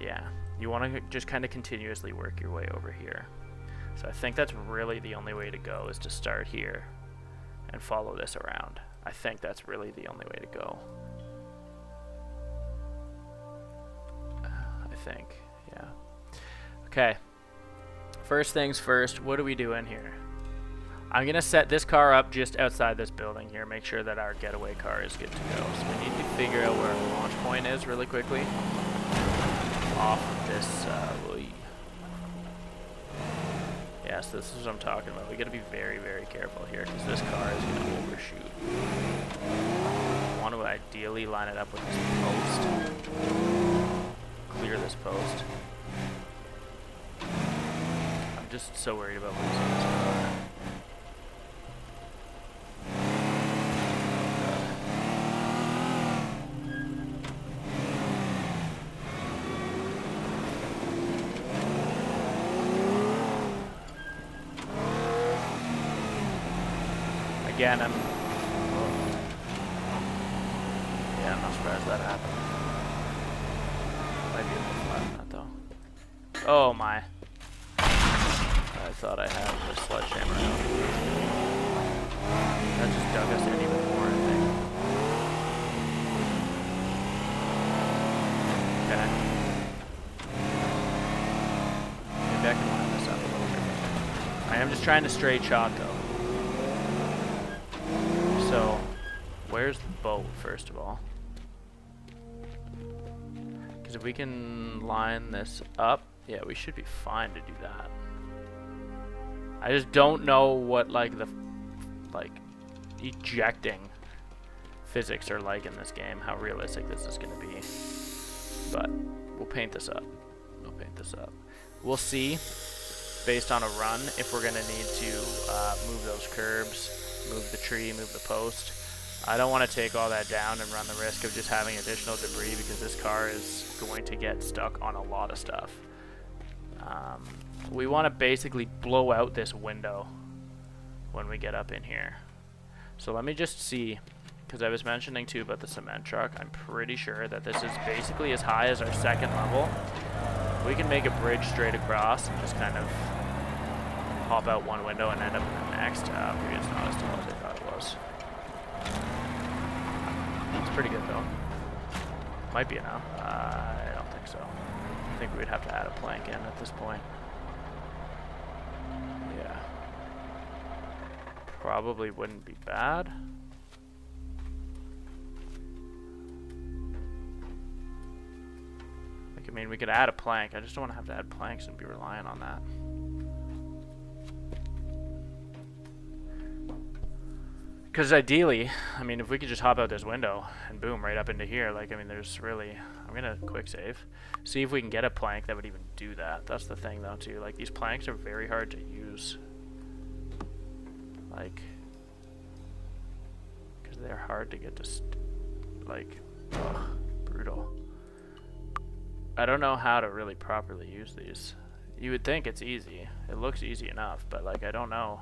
Yeah, you want to just kind of continuously work your way over here. So I think that's really the only way to go, is to start here and follow this around. I think that's really the only way to go. I think, yeah. Okay. First things first, what do we do in here? I'm going to set this car up just outside this building here, make sure that our getaway car is good to go. So we need to figure out where our launch point is really quickly. Off of this, yes, this is what I'm talking about. We got to be very, very careful here because this car is going to overshoot. I want to ideally line it up with this post. Clear this post. I'm just so worried about losing this car. Again, I'm not surprised that happened. Might be able to flatten that though. Oh my. I thought I had the sledgehammer out. That just dug us in even more, I think. Okay. Maybe I can line this up a little bit. I am just trying to straight shot though. So, where's the boat, first of all? Because if we can line this up, yeah, we should be fine to do that. I just don't know what, like, the, like, ejecting physics are like in this game, how realistic this is going to be. But, we'll paint this up. We'll paint this up. We'll see, based on a run, if we're going to need to move those curbs. Move the tree, move the post. I don't want to take all that down and run the risk of just having additional debris because this car is going to get stuck on a lot of stuff. We want to basically blow out this window when we get up in here. So let me just see, because I was mentioning too about the cement truck. I'm pretty sure that this is basically as high as our second level. We can make a bridge straight across and just kind of pop out one window and end up in the next. Maybe it's not as tall as I thought it was. It's pretty good though. Might be enough. I don't think so. I think we'd have to add a plank in at this point. Yeah. Probably wouldn't be bad. Like, I mean, we could add a plank. I just don't want to have to add planks and be relying on that. Because ideally, I mean, if we could just hop out this window and boom, right up into here, like, I mean, there's really, I'm going to quick save. See if we can get a plank that would even do that. That's the thing, though, too. Like, these planks are very hard to use. Like, because they're hard to get to, like, ugh, brutal. I don't know how to really properly use these. You would think it's easy. It looks easy enough, but, like, I don't know.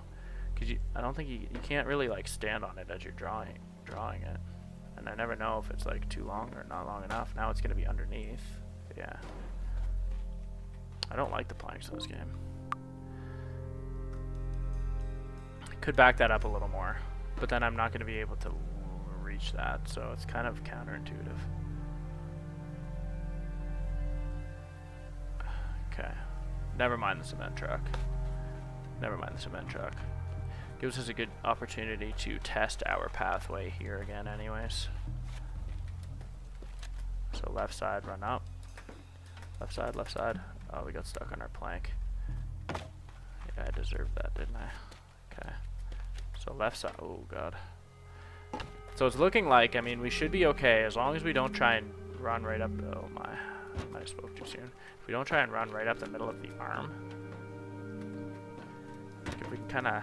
Because I don't think you can't really like stand on it as you're drawing it, and I never know if it's like too long or not long enough. Now it's gonna be underneath. Yeah, I don't like the planks in this game. Could back that up a little more, but then I'm not gonna be able to reach that, so it's kind of counterintuitive. Okay, never mind the cement truck. Never mind the cement truck. Gives us a good opportunity to test our pathway here again anyways. So left side, run up. Left side, left side. Oh, we got stuck on our plank. Yeah, I deserved that, didn't I? Okay. So left side, oh god. So it's looking like, I mean, we should be okay as long as we don't try and run right up, oh my, I might have spoke too soon. If we don't try and run right up the middle of the arm, if we can kind of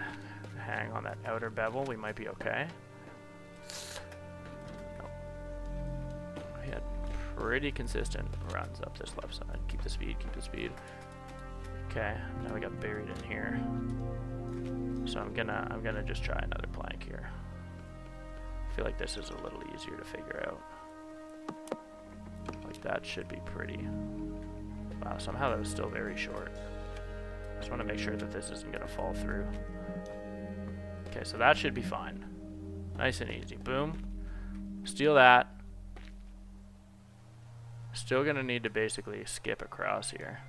hang on that outer bevel, we might be okay. Nope. We had pretty consistent runs up this left side. Keep the speed, keep the speed. Okay, now we got buried in here. So I'm gonna just try another plank here. I feel like this is a little easier to figure out. Like that should be pretty. Wow, somehow that was still very short. Just want to make sure that this isn't gonna fall through. Okay, so that should be fine. Nice and easy. Boom. Steal that. Still gonna need to basically skip across here.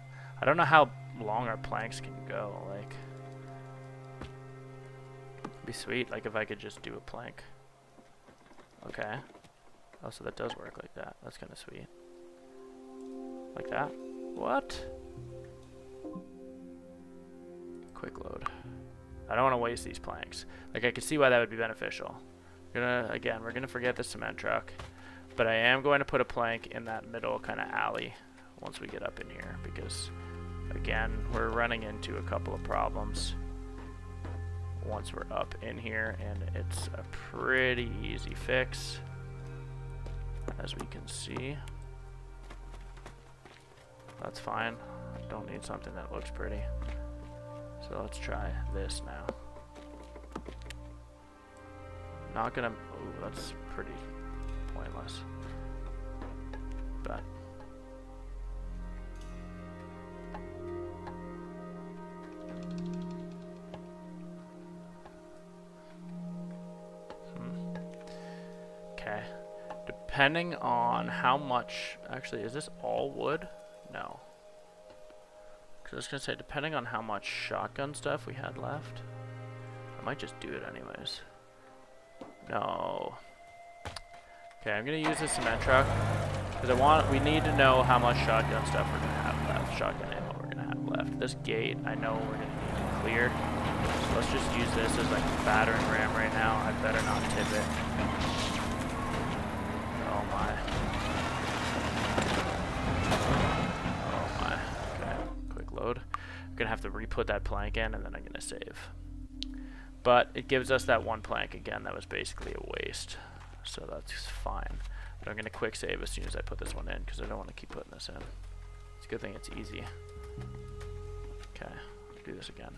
I don't know how long our planks can go. Like, it'd be sweet. Like if I could just do a plank. Okay. Oh, so that does work like that. That's kind of sweet. Like that. What? Quick load. I don't want to waste these planks. Like, I can see why that would be beneficial. Again, we're gonna forget the cement truck, but I am going to put a plank in that middle kind of alley once we get up in here, because again, we're running into a couple of problems once we're up in here, and it's a pretty easy fix, as we can see. That's fine. I don't need something that looks pretty. So let's try this now. Not gonna, oh, that's pretty pointless. But okay. Depending on how much, actually, is this all wood? No. I was gonna say, depending on how much shotgun stuff we had left, I might just do it anyways. No. Okay, I'm gonna use the cement truck because we need to know how much shotgun stuff we're gonna have left, shotgun ammo we're gonna have left. This gate, I know we're gonna need cleared, so let's just use this as like a battering ram right now. I better not tip it. Oh my. Load. I'm gonna have to re-put that plank in, and then I'm gonna save. But it gives us that one plank again that was basically a waste, so that's fine. But I'm gonna quick save as soon as I put this one in, because I don't want to keep putting this in. It's a good thing it's easy. Okay, let's do this again.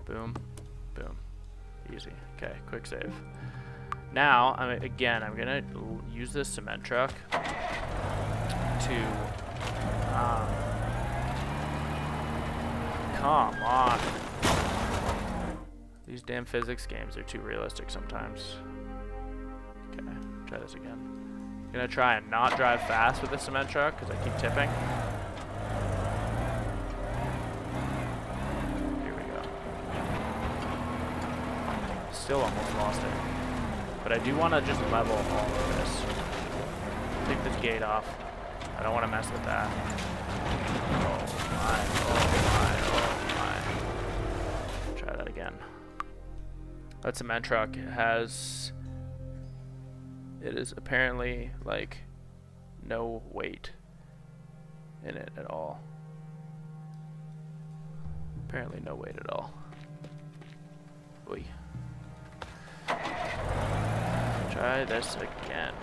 Boom, boom, easy. Okay, quick save. Now, again, I'm gonna use this cement truck to Come on. These damn physics games are too realistic sometimes. Okay, try this again. I'm gonna try and not drive fast with the cement truck because I keep tipping. Here we go. Still almost lost it. But I do want to just level all of this. Take this gate off. I don't want to mess with that. Oh my, oh my, oh my. Try that again. That cement truck has... It is apparently, like, no weight in it at all. Apparently no weight at all. Oy. Try this again.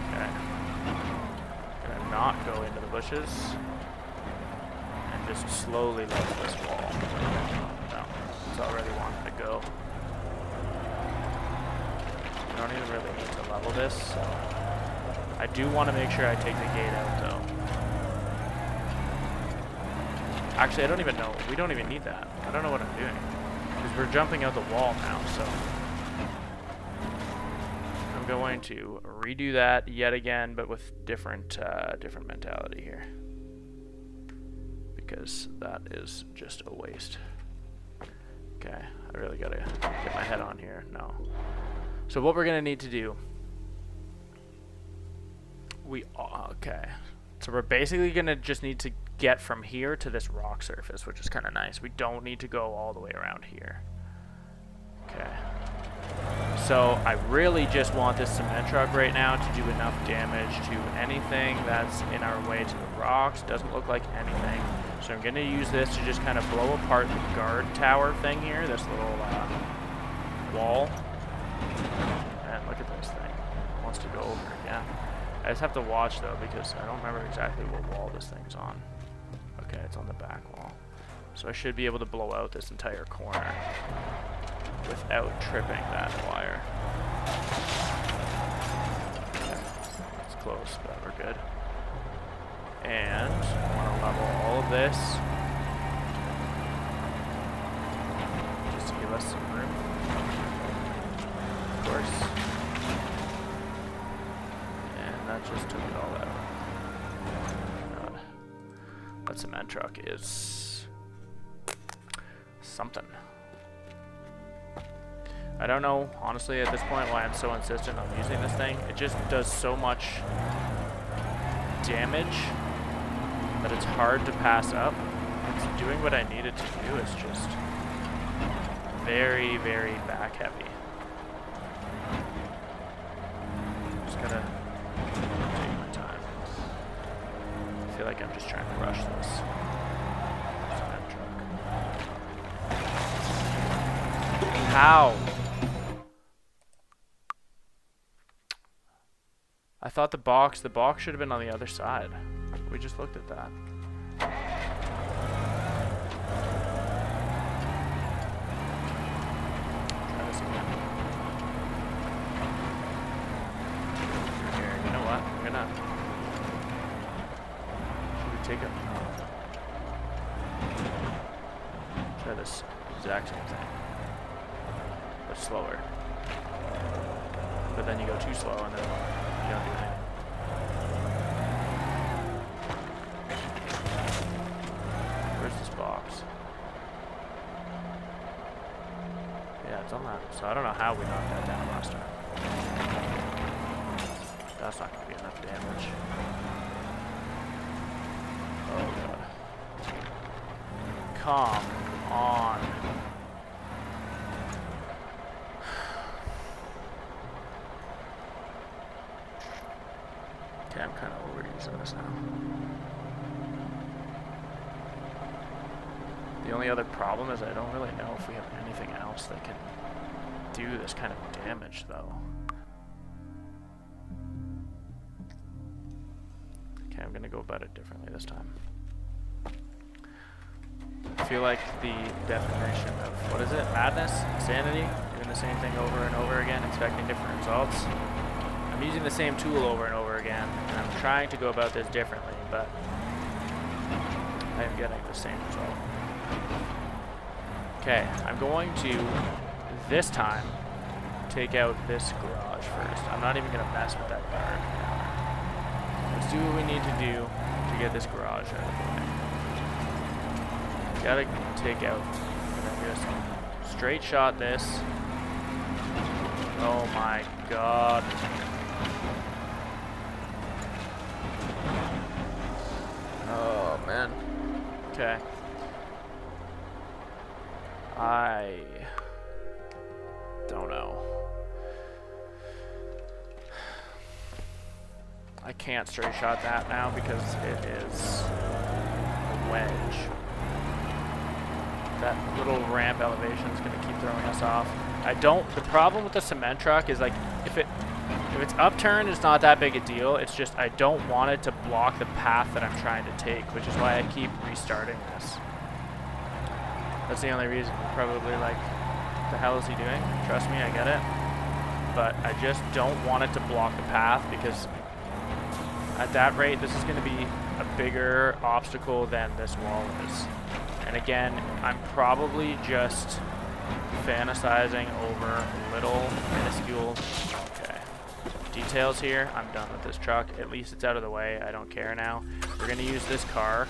Okay. Gonna not go into the bushes. And just slowly level this wall. No, it's already wanting to go. I don't even really need to level this, so I do want to make sure I take the gate out though. Actually, I don't even know. We don't even need that. I don't know what I'm doing. Because we're jumping out the wall now, so I'm going to redo that yet again, but with different mentality here. Because that is just a waste. Okay, I really gotta get my head on here. No. So what we're gonna need to do, okay. So we're basically gonna just need to get from here to this rock surface, which is kind of nice. We don't need to go all the way around here. Okay. So I really just want this cement truck right now to do enough damage to anything that's in our way to the rocks. Doesn't look like anything. So I'm gonna use this to just kind of blow apart the guard tower thing here, this little wall. And look at this thing. It wants to go over again. I just have to watch though because I don't remember exactly what wall this thing's on. Okay, it's on the back wall. So I should be able to blow out this entire corner without tripping that wire. Okay, it's close, but we're good. And I want to level all of this just to give us some room. Of course. And that just took it all out. God. That cement truck is something. I don't know, honestly, at this point why I'm so insistent on using this thing. It just does so much damage that it's hard to pass up. It's doing what I need it to do. It's just very, very back heavy. Just gotta take my time. I feel like I'm just trying to rush this. Cement truck. How? I thought the box should have been on the other side. We just looked at that. Try this again. Here, you know what? I'm gonna... Should we take it? Try this exact same thing. But slower. But then you go too slow and then you don't do anything. Where's this box? Yeah, it's on that. So I don't know how we knocked that down last time. That's not going to be enough damage. Oh god. Come on. Okay, I'm kind of overusing this now. The only other problem is I don't really know if we have anything else that can do this kind of damage, though. Okay, I'm gonna go about it differently this time. I feel like the definition of, what is it? Madness? Insanity? Doing doing the same thing over and over again, expecting different results. I'm using the same tool over and over again, and I'm trying to go about this differently, but I am getting the same result. Okay, I'm going to, this time, take out this garage first. I'm not even going to mess with that guard. Let's do what we need to do to get this garage out of the way. Gotta take out, and then just straight shot this. Oh my god. Oh man. Okay. I don't know. I can't straight shot that now because it is a wedge. That little ramp elevation is going to keep throwing us off. The problem with the cement truck is like, if it's upturned, it's not that big a deal. It's just, I don't want it to block the path that I'm trying to take, which is why I keep restarting this. That's the only reason. Probably like, the hell is he doing? Trust me, I get it. But I just don't want it to block the path because at that rate, this is going to be a bigger obstacle than this wall is. And again, I'm probably just fantasizing over little minuscule details here. I'm done with this truck. At least it's out of the way. I don't care now. We're going to use this car.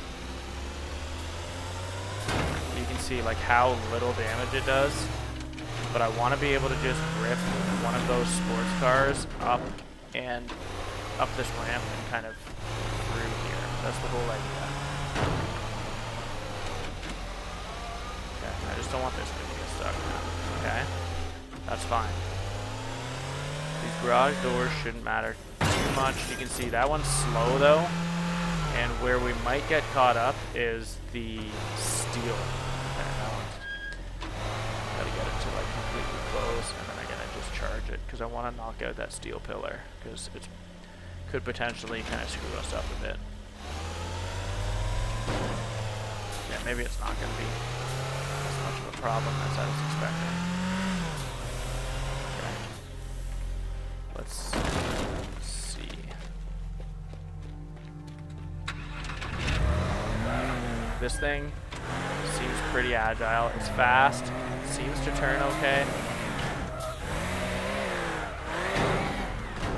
You can see like how little damage it does. But I want to be able to just rip one of those sports cars up and up this ramp and kind of through here. That's the whole idea. Okay, I just don't want this thing to get stuck now. Okay, that's fine. These garage doors shouldn't matter too much. You can see that one's slow though, and where we might get caught up is the steel. Okay, that one's gotta get it to like completely close, and then I'm gonna just charge it because I want to knock out that steel pillar because it could potentially kind of screw us up a bit. Yeah, maybe it's not gonna be as much of a problem as I was expecting. Let's see. This thing seems pretty agile. It's fast. It seems to turn okay.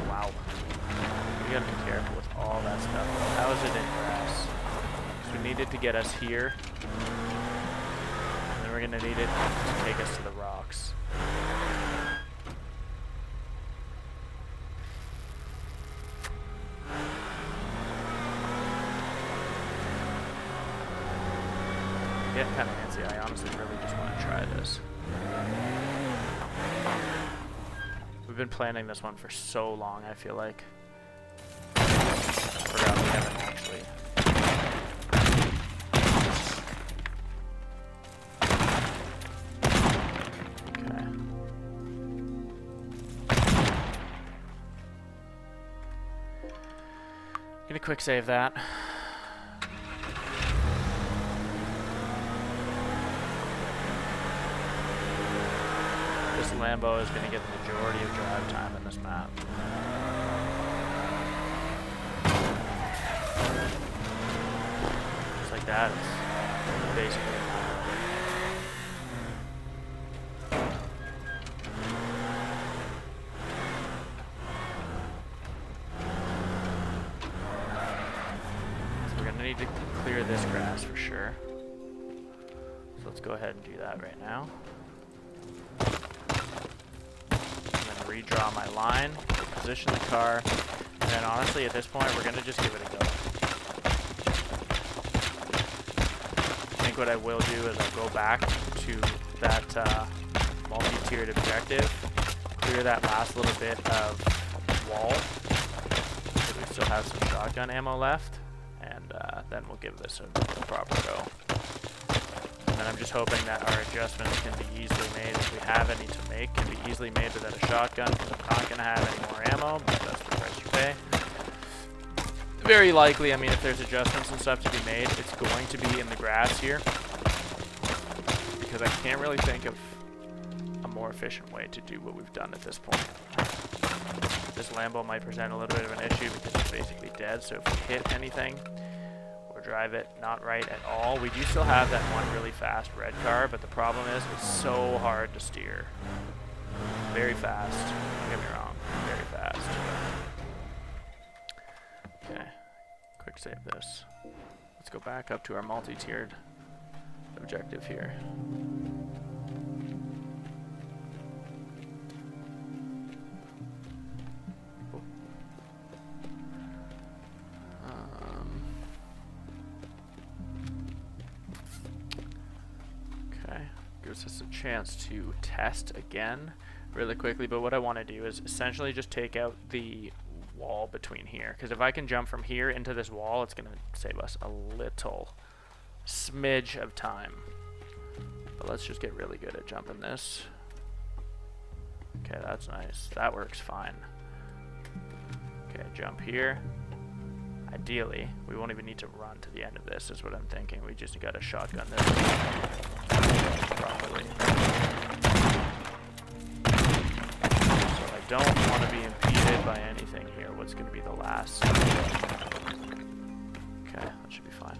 Wow. We gotta be careful with all that stuff. How is it in grass? So we need it to get us here. And then we're gonna need it to take us to the rocks. Getting kind of antsy. I honestly really just want to try this. We've been planning this one for so long, I feel like. I forgot we haven't actually. Okay. Gonna quick save that. This Lambo is going to get the majority of drive time in this map. Just like that, it's basically so we're going to need to clear this grass for sure. So let's go ahead and do that right now. Redraw my line, position the car, and then honestly at this point we're going to just give it a go. I think what I will do is I'll go back to that multi-tiered objective, clear that last little bit of wall, because we still have some shotgun ammo left, and then we'll give this a proper go. And I'm just hoping that our adjustments can be easily made, if we have any to make, can be easily made without a shotgun, because I'm not going to have any more ammo, but that's the price you pay. Very likely, I mean, if there's adjustments and stuff to be made, it's going to be in the grass here, because I can't really think of a more efficient way to do what we've done at this point. This Lambo might present a little bit of an issue because it's basically dead, so if we hit anything or drive it not right at all, we do still have that one really fast red car, but the problem is it's so hard to steer. Very fast, don't get me wrong, very fast. Okay, quick save this. Let's go back up to our multi-tiered objective here. Okay, gives us a chance to test again really quickly, but what I want to do is essentially just take out the wall between here, because if I can jump from here into this wall, it's going to save us a little smidge of time. But let's just get really good at jumping this. Okay, that's nice. That works fine. Okay, jump here. Ideally, we won't even need to run to the end of this, is what I'm thinking. We just got to shotgun this properly. So I don't want to be impeded by anything here. What's going to be the last? Okay, that should be fine.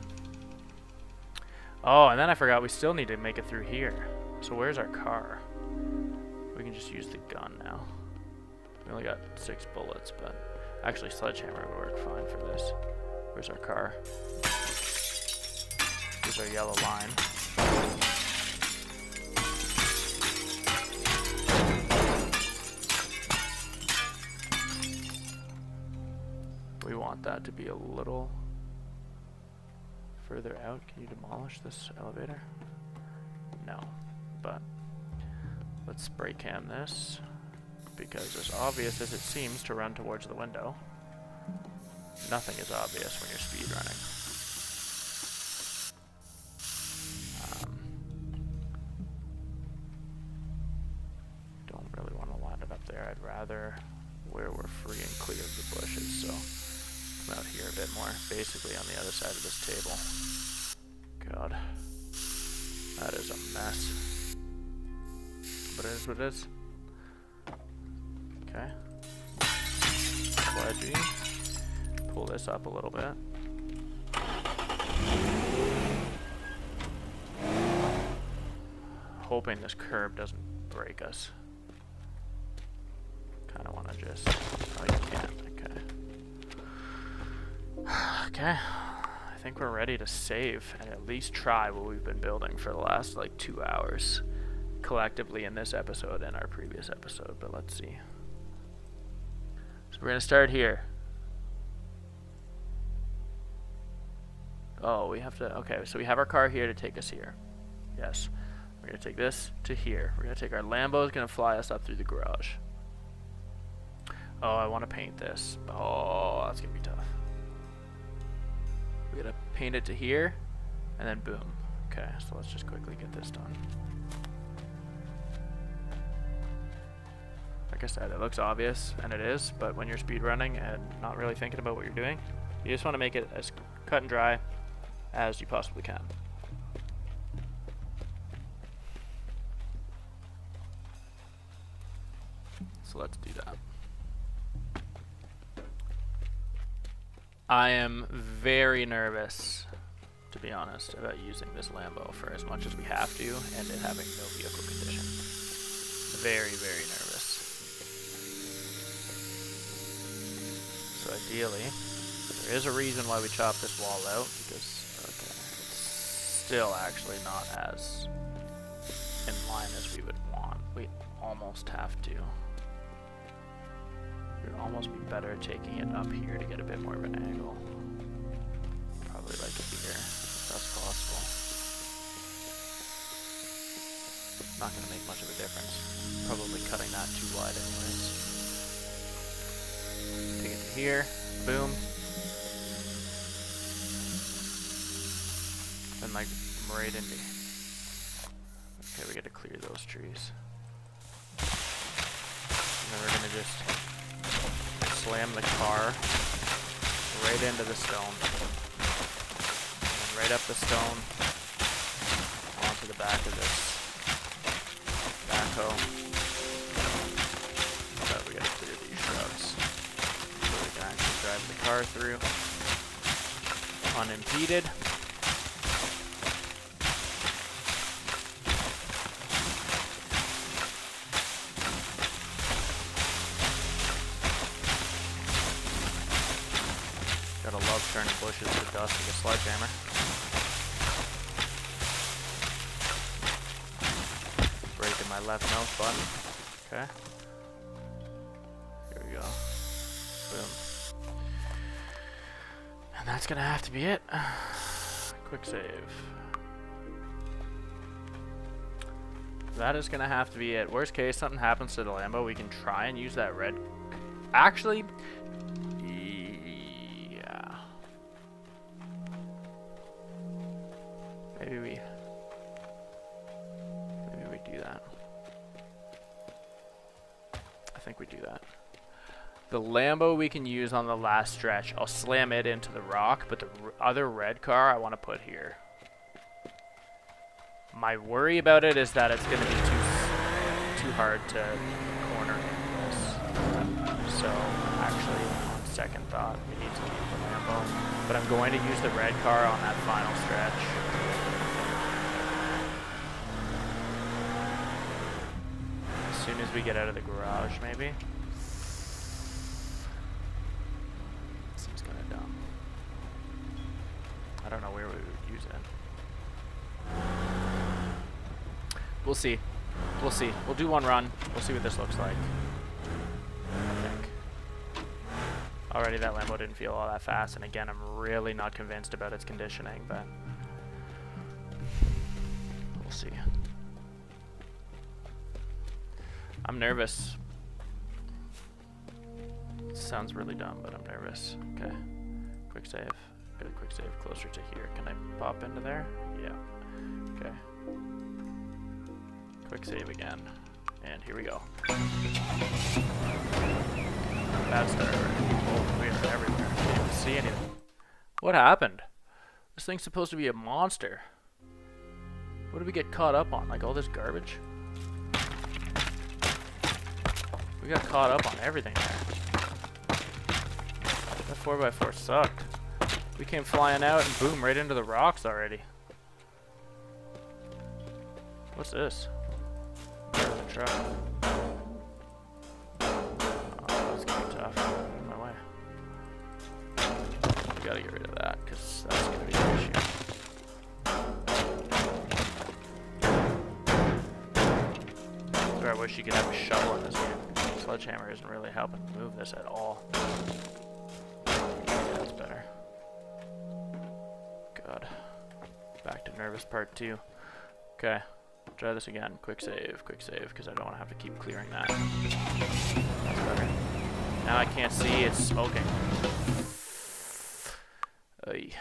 Oh, and then I forgot we still need to make it through here. So where's our car? We can just use the gun now. We only got 6 bullets, but actually sledgehammer would work fine for this. Where's our car? Here's our yellow line. We want that to be a little further out. Can you demolish this elevator? No, but let's spray cam this, because as obvious as it seems to run towards the window, nothing is obvious when you're speed running. Don't really want to line it up there. I'd rather where we're free and clear of the bushes, so come out here a bit more, basically on the other side of this table. God, that is a mess, but it is what it is. Okay, sledgy, pull this up a little bit. Hoping this curb doesn't break us. Kind of want to just, oh you can't, okay. Okay, I think we're ready to save and at least try what we've been building for the last like 2 hours collectively in this episode and our previous episode, but let's see. So we're gonna start here. Oh, we have to, okay, so we have our car here to take us here. Yes, we're gonna take this to here. We're gonna take our Lambo, it's gonna fly us up through the garage. Oh, I want to paint this. Oh, that's gonna be tough. We gotta paint it to here, and then boom. Okay, so let's just quickly get this done. Like I said, it looks obvious, and it is, but when you're speed running and not really thinking about what you're doing, you just want to make it as cut and dry as you possibly can. So let's do that. I am very nervous, to be honest, about using this Lambo for as much as we have to and it having no vehicle condition. Very, very nervous. So ideally, there is a reason why we chopped this wall out, because okay, it's still actually not as in line as we would want. We almost have to. It would almost be better taking it up here to get a bit more of an angle. Probably like here, if that's possible. Not going to make much of a difference. Probably cutting that too wide anyways. Take it to here, boom. Then like right into. Okay, we got to clear those trees. And then we're going to just slam the car right into the stone, and then right up the stone onto the back of this backhoe. car through unimpeded. Gotta love turning bushes to dust with a sledgehammer. Breaking my left mouse button. Okay. Here we go. Boom. And that's gonna have to be it. Quick save. That is gonna have to be it. Worst case, something happens to the Lambo, we can try and use that red. Actually, yeah. Maybe we do that. I think we do that. The Lambo we can use on the last stretch. I'll slam it into the rock, but the other red car I want to put here. My worry about it is that it's going to be too hard to corner this. So actually, on second thought, we need to keep the Lambo. But I'm going to use the red car on that final stretch. As soon as we get out of the garage, maybe. Seems kind of dumb. I don't know where we would use it. We'll see. We'll see. We'll do one run. We'll see what this looks like. I think. Already that Lambo didn't feel all that fast, and again, I'm really not convinced about its conditioning, but we'll see. I'm nervous. Sounds really dumb, but I'm nervous. Okay. Quick save. Get a quick save closer to here. Can I pop into there? Yeah. Okay. Quick save again. And here we go. Bad start. Oh, we are everywhere. Can't even see anything. What happened? This thing's supposed to be a monster. What did we get caught up on? Like all this garbage? We got caught up on everything there. That 4x4 sucked. We came flying out and boom, right into the rocks already. What's this? The truck. Oh, that's gonna be tough. In my way. We gotta get rid of that, because that's gonna be an issue. So I wish you could have a shovel in this game. Sledgehammer isn't really helping move this at all. Yeah, that's better. God. Back to nervous part 2. Okay. Try this again. Quick save, because I don't want to have to keep clearing that. That's better. Now I can't see, it's smoking. Oy.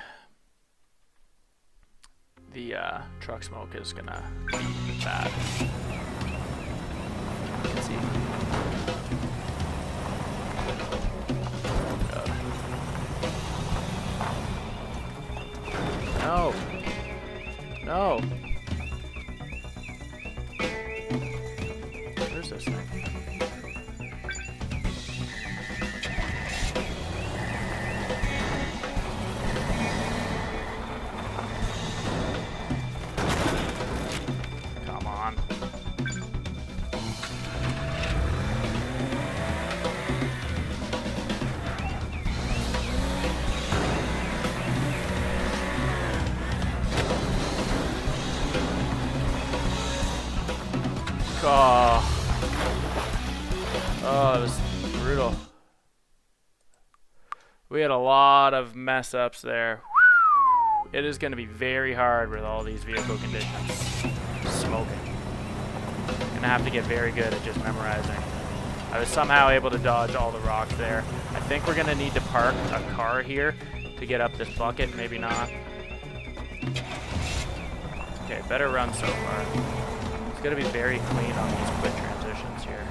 The truck smoke is gonna be bad. You can see. No. No. Where's this thing? Come on. Oh, that was brutal. We had a lot of mess ups there. It is going to be very hard with all these vehicle conditions. Smoking. Gonna have to get very good at just memorizing. I was somehow able to dodge all the rocks there. I think we're gonna need to park a car here to get up this bucket, maybe not. Okay, better run so far. It's gonna be very clean on these quick transitions here.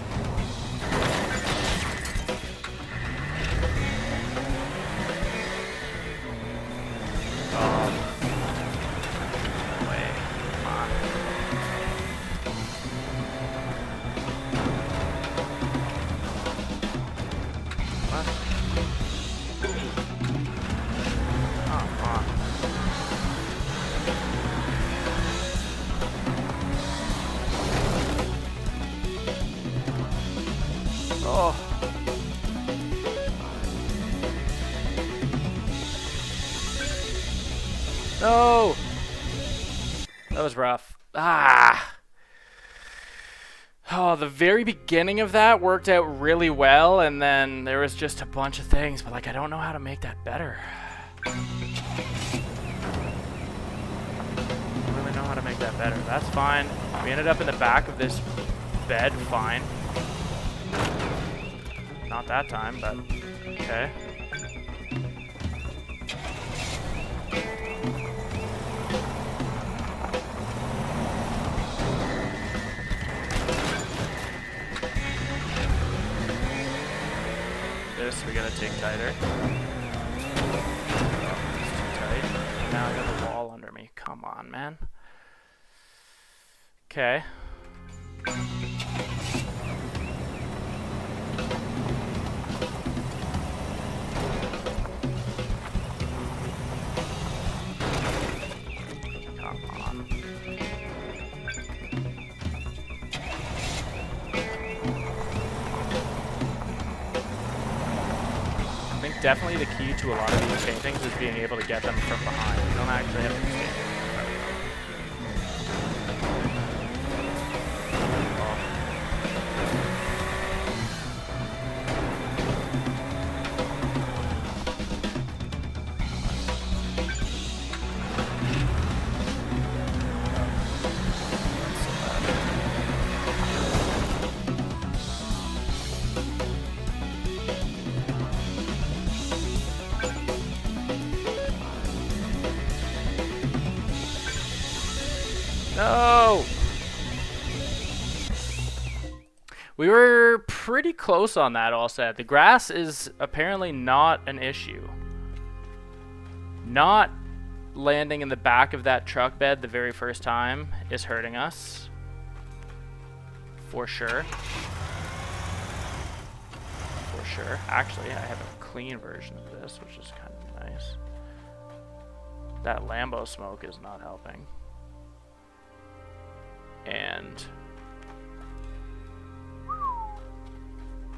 Oh. No! That was rough. Ah! Oh, the very beginning of that worked out really well, and then there was just a bunch of things, but like I don't know how to make that better. I don't really know how to make that better. That's fine. We ended up in the back of this bed, fine. Not that time, but okay. This we gotta take tighter. It's too tight. Now I got a wall under me. Come on, man. Okay. Come on. I think definitely the key to a lot of these paintings is being able to get them from behind. You don't actually have to stand in front of them. No! We were pretty close on that all set. The grass is apparently not an issue. Not landing in the back of that truck bed the very first time is hurting us. For sure. For sure. Actually, I have a clean version of this, which is kind of nice. That Lambo smoke is not helping. And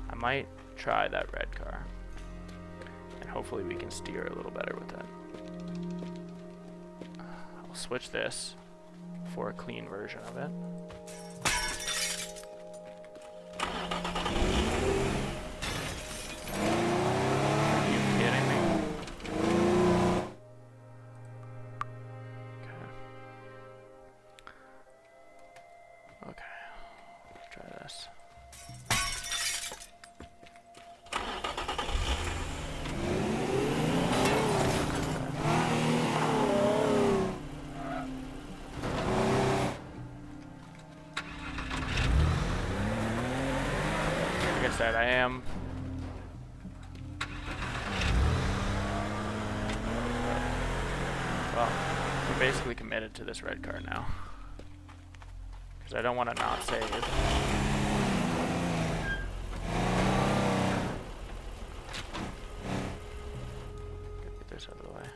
I might try that red car, and hopefully we can steer a little better with it. I'll switch this for a clean version of it. Are you kidding me? Okay, let's try this. Like I said, I am well, we're basically committed to this red car now. I don't want to not save. Get this out of the way.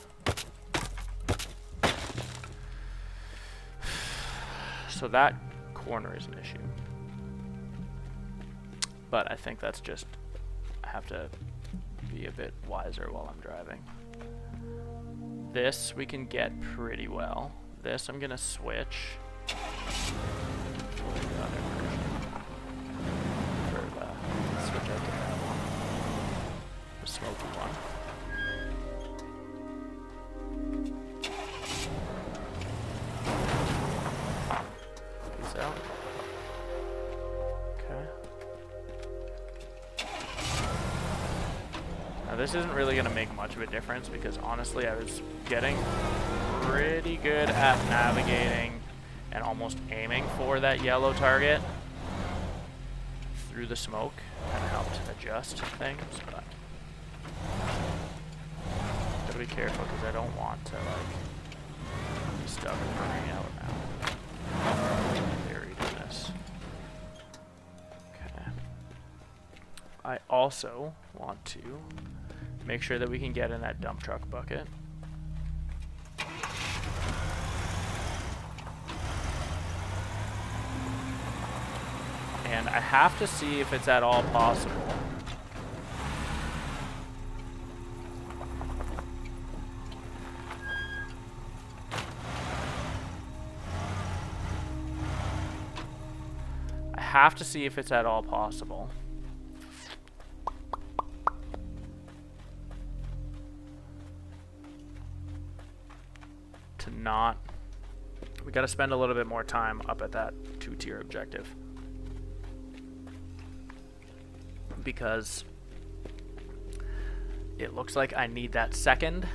So that corner is an issue. But I think that's just, I have to be a bit wiser while I'm driving. This we can get pretty well. This I'm going to switch. Switch out to that one. The smoky one. Peace out. Okay. Now this isn't really going to make much of a difference because honestly I was getting pretty good at navigating and almost aiming for that yellow target through the smoke. Kind of helped adjust things, but gotta be careful because I don't want to like be stuck burning out now. Buried in this. Okay. I also want to make sure that we can get in that dump truck bucket. And and I have to see if it's at all possible. I have to see if it's at all possible. To not... We gotta spend a little bit more time up at that 2-tier objective. Because it looks like I need that second.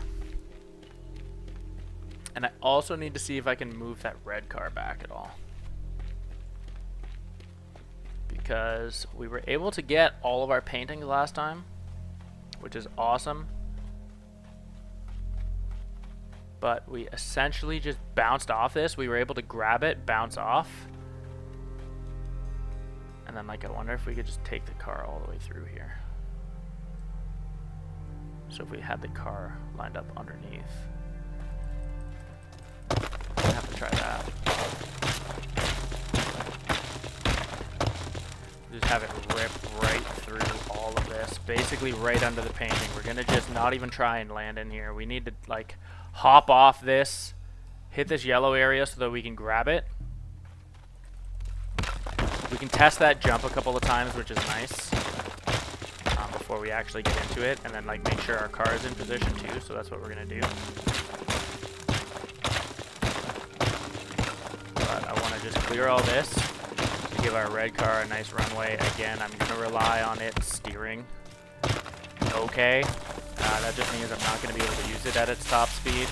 And I also need to see if I can move that red car back at all. Because we were able to get all of our paintings last time, which is awesome. But we essentially just bounced off this. We were able to grab it, bounce off. And then, like, I wonder if we could just take the car all the way through here. So if we had the car lined up underneath. I'd have to try that. Just have it rip right through all of this. Basically right under the painting. We're gonna just not even try and land in here. We need to, like, hop off this, hit this yellow area so that we can grab it. We can test that jump a couple of times, which is nice, before we actually get into it, and then like make sure our car is in position too, so that's what we're gonna do. But I want to just clear all this to give our red car a nice runway. Again, I'm gonna rely on it steering. Okay. That just means I'm not going to be able to use it at its top speed.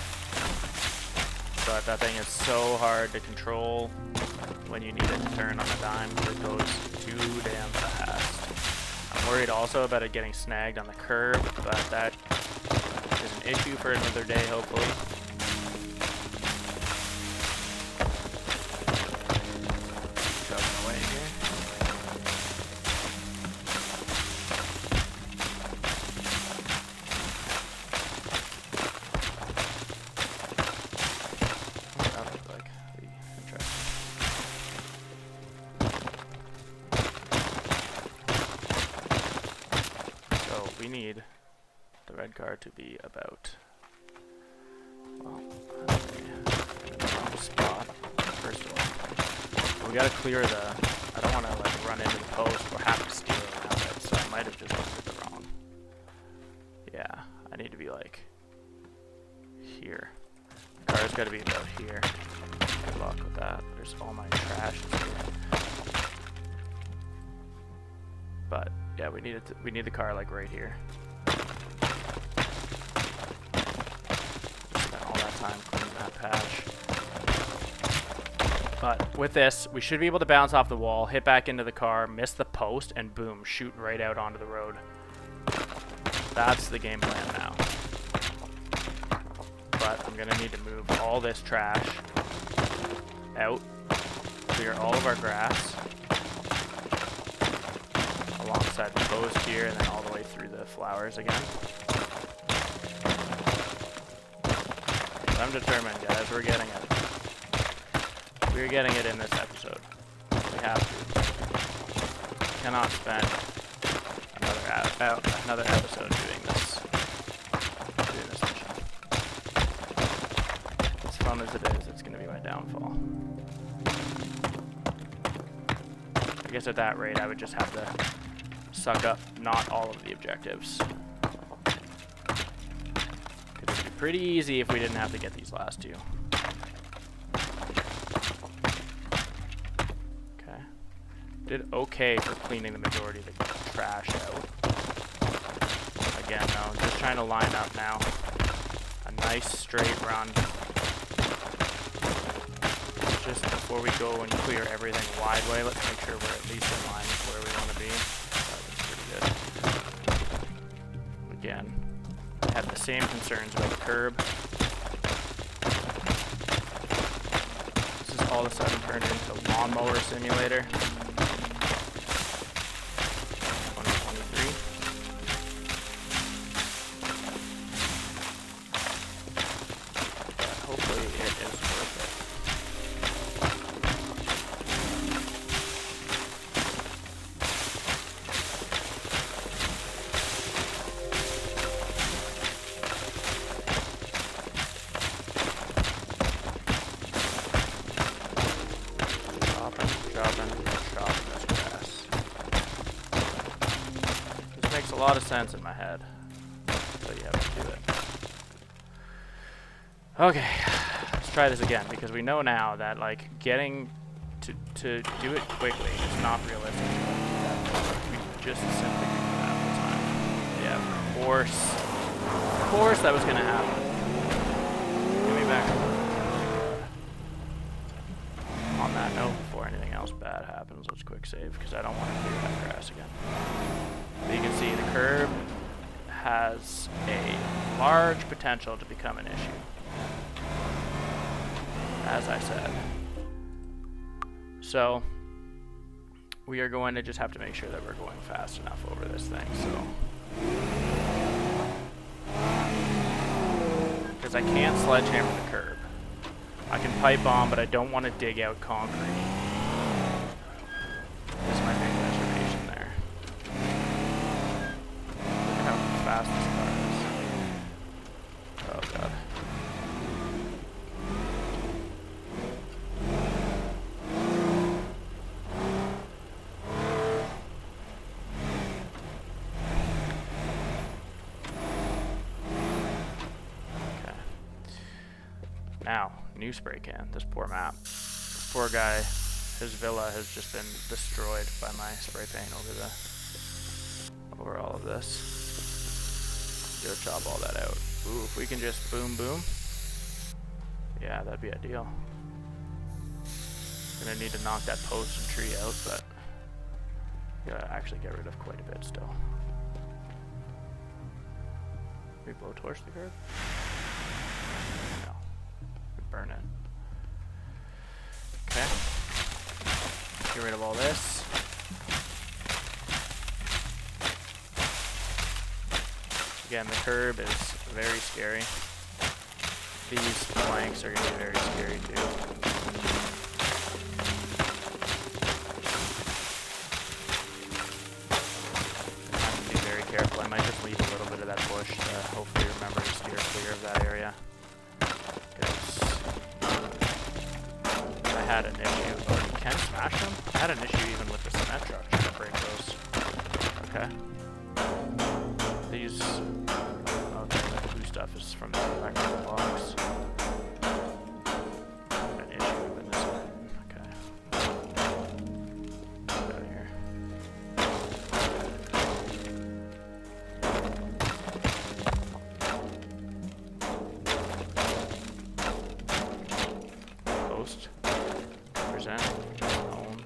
But that thing is so hard to control when you need it to turn on a dime because it goes too damn fast. I'm worried also about it getting snagged on the curb, but that is an issue for another day, hopefully. Chugging away here. We need the red car to be about, well, wrong spot, first of all. We gotta clear the, I don't want to like run into the post or have to steer around it, so I might have just looked at the wrong. Yeah, I need to be like here. The car's gotta be about here. Good luck with that. There's all my trash here. But yeah, we need the car like right here. Spent all that time cleaning that patch. But with this, we should be able to bounce off the wall, hit back into the car, miss the post, and boom, shoot right out onto the road. That's the game plan now. But I'm gonna need to move all this trash out, clear all of our grass alongside the post here, and then all the way through the flowers again. But I'm determined, guys. We're getting it. We're getting it in this episode. We have to. Cannot spend another episode doing this mission. As fun as it is, it's going to be my downfall. I guess at that rate, I would just have to suck up not all of the objectives. It would be pretty easy if we didn't have to get these last two. Okay. Did okay for cleaning the majority of the trash out. Again, though, just trying to line up now. A nice straight run. Just before we go and clear everything wide way, let's make sure we're at least in line with where we want to be. Again, I have the same concerns about the curb. This is all of a sudden turned into a lawnmower simulator. 2023. But hopefully it is worth it. a lot of sense in my head. So you have to do it. Okay, let's try this again because we know now that like getting to do it quickly is not realistic. We just simply do that all the time. Yeah, of course that was gonna happen. Give me back. On that note, before anything else bad happens, let's quick save because I don't want to clear that grass again. But you can see the curb has a large potential to become an issue. As I said. So we are going to just have to make sure that we're going fast enough over this thing. So because I can't sledgehammer the curb. I can pipe bomb, but I don't want to dig out concrete. This is my big reservation there. Look at how fast this car is. Oh god. Now, new spray can. This poor map. This poor guy, his villa has just been destroyed by my spray paint over all of this. Go chop all that out. Ooh, if we can just boom boom. Yeah, that'd be ideal. Gonna need to knock that post and tree out, but gotta actually get rid of quite a bit still. We blow torch the curb? No. Burn it. Okay. Get rid of all this. Again, the curb is very scary. These planks are going to be very scary too. I have to be very careful. I might just leave a little bit of that bush to hopefully remember to steer clear of that area. I had an issue. Oh, you can smash them? I had an issue even with the cement truck trying to break those. Okay. These... Okay, the blue stuff is from the back of the box. An issue with this one. Okay. Get out of here. Post. Present. Own.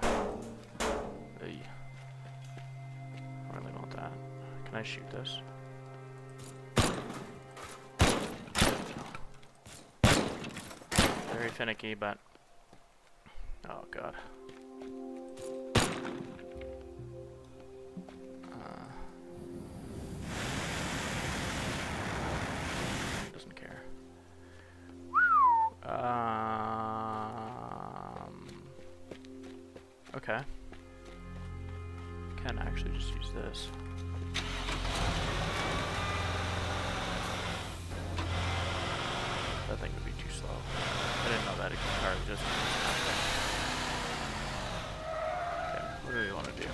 I really want that. Can I shoot this? Very finicky, but oh god. Doesn't care. Okay. Can actually just use this. That thing would be too slow. I didn't know that car existed. Okay, what do we want to do? Can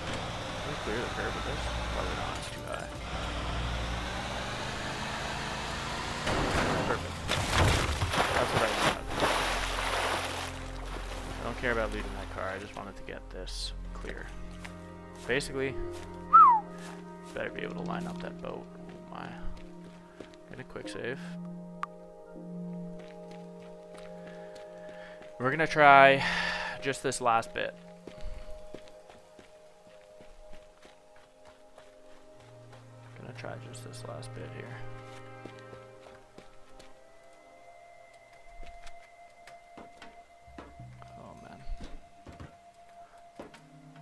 we clear the curb with this? Probably not, it's too high. Perfect. That's what I wanted. I don't care about leaving that car, I just wanted to get this clear. Basically, better be able to line up that boat. Oh my. Get a quick save. We're gonna try just this last bit. Gonna try just this last bit here. Oh man.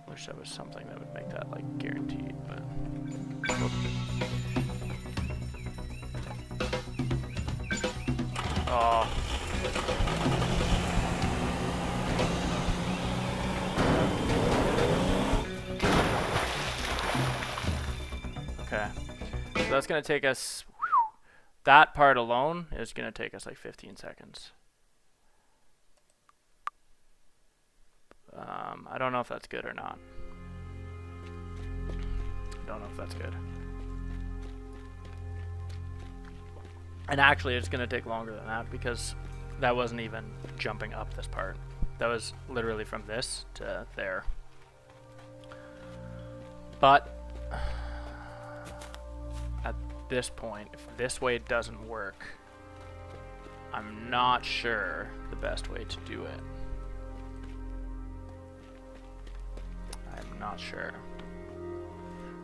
Wish there was something that would make that like guaranteed, but oh. Okay, so that's gonna take us, that part alone is gonna take us like 15 seconds. I don't know if that's good or not. Don't know if that's good. And actually, it's going to take longer than that because that wasn't even jumping up this part. That was literally from this to there. But at this point, if this way doesn't work, I'm not sure the best way to do it. I'm not sure.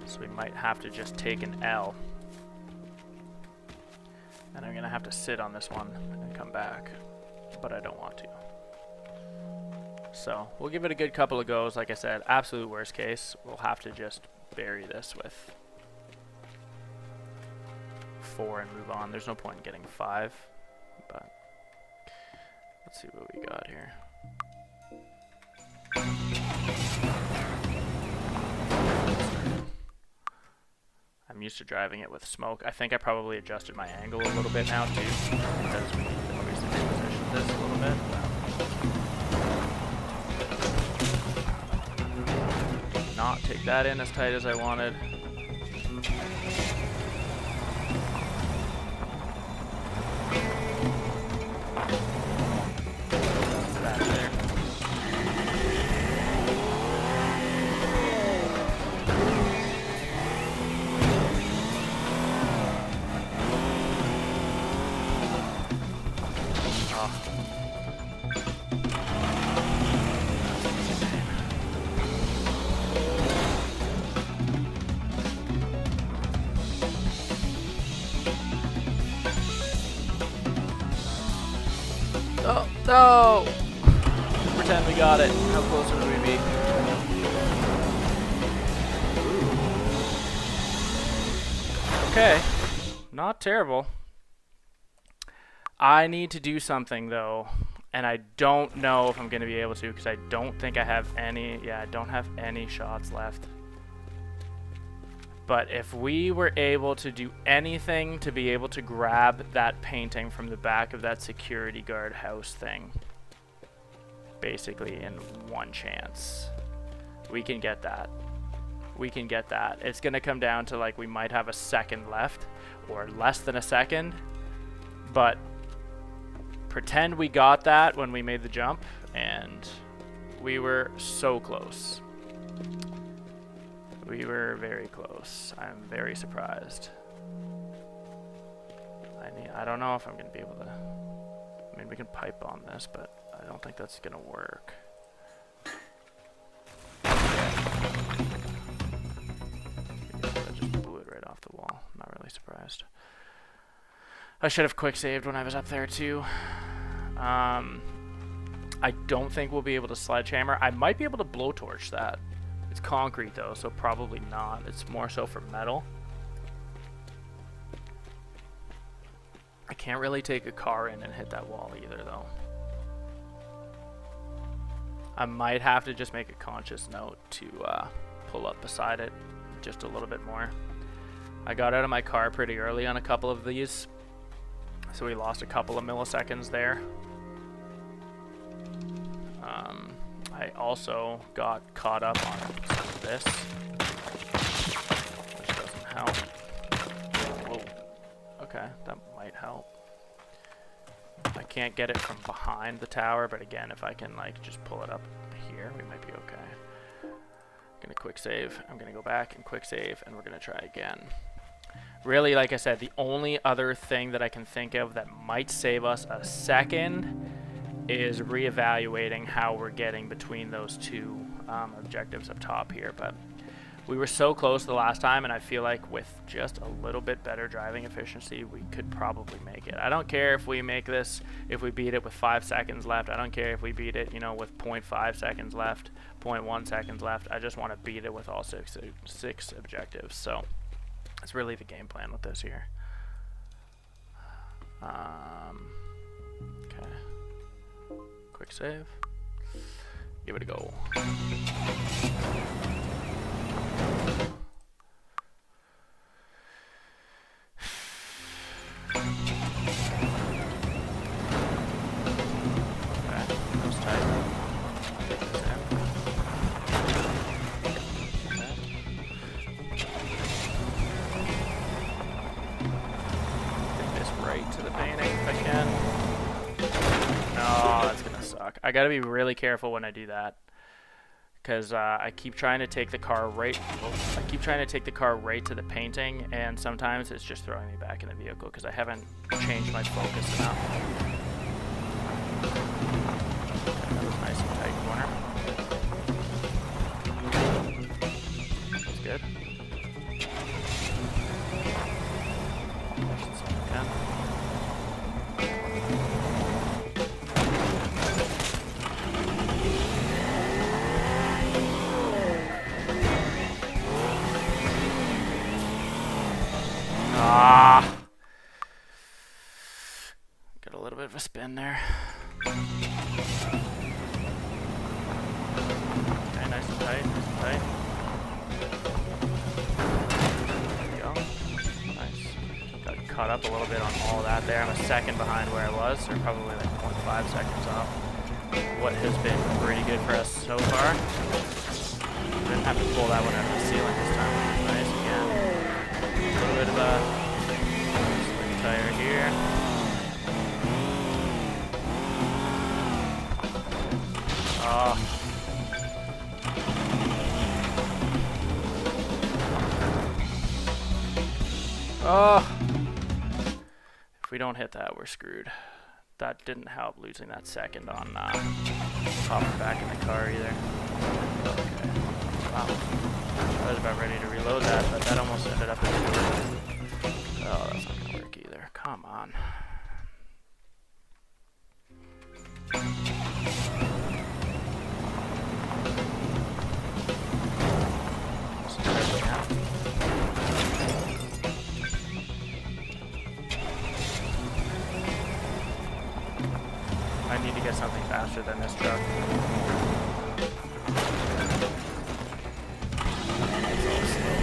So we might have to just take an L. And I'm going to have to sit on this one and come back. But I don't want to. So we'll give it a good couple of goes. Like I said, absolute worst case, we'll have to just bury this with 4 and move on. There's no point in getting 5. But let's see what we got here. I'm used to driving it with smoke. I think I probably adjusted my angle a little bit now too, because we need to obviously reposition this a little bit. Did not take that in as tight as I wanted. That there. Oh, no! Pretend we got it. How close would we be? Okay. Not terrible. I need to do something, though. And I don't know if I'm going to be able to, because I don't think I have any... Yeah, I don't have any shots left. But if we were able to do anything to be able to grab that painting from the back of that security guard house thing, basically in one chance, we can get that. We can get that. It's going to come down to, like, we might have a second left or less than a second, but pretend we got that when we made the jump, and we were so close. We were very close. I'm very surprised. I don't know if I'm going to be able to... I mean, we can pipe bomb this, but I don't think that's going to work. I just blew it right off the wall. I'm not really surprised. I should have quick saved when I was up there too. I don't think we'll be able to sledgehammer. I might be able to blowtorch that. It's concrete though, so probably not. It's more so for metal. I can't really take a car in and hit that wall either though. I might have to just make a conscious note to pull up beside it just a little bit more. I got out of my car pretty early on a couple of these, so we lost a couple of milliseconds there. I also got caught up on this, which doesn't help. Whoa. Okay, that might help. I can't get it from behind the tower, but again, if I can like just pull it up here, we might be okay. I'm gonna quick save. I'm gonna go back and quick save, and we're gonna try again. Really, like I said, the only other thing that I can think of that might save us a second is reevaluating how we're getting between those two objectives up top here. But we were so close the last time, and I feel like with just a little bit better driving efficiency, we could probably make it. I don't care if we make this, if we beat it with 5 seconds left. I don't care if we beat it, you know, with 0.5 seconds left, 0.1 seconds left. I just want to beat it with all six objectives. So that's really the game plan with this here. Okay. Quick save. Give it a go. to the painting if I can. No, that's gonna suck. I gotta be really careful when I do that, because I keep trying to take the car right. I keep trying to take the car right to the painting, and sometimes it's just throwing me back in the vehicle because I haven't changed my focus enough. That was nice and tight corner. That's good. Got a little bit of a spin there. Okay, nice and tight, nice and tight. There we go. Nice. Got caught up a little bit on all that there. I'm a second behind where I was, or probably like 0.5 seconds off. What has been pretty good for us so far. Didn't have to pull that one out of the ceiling this time. Nice again. A little bit of a slick tire here. Oh. If we don't hit that, we're screwed. That didn't help losing that second on popping back in the car either. Okay. Wow. I was about ready to reload that, but that almost ended up in the door. Oh, that's not gonna work either. Come on. I need to get something faster than this truck. It's all slow.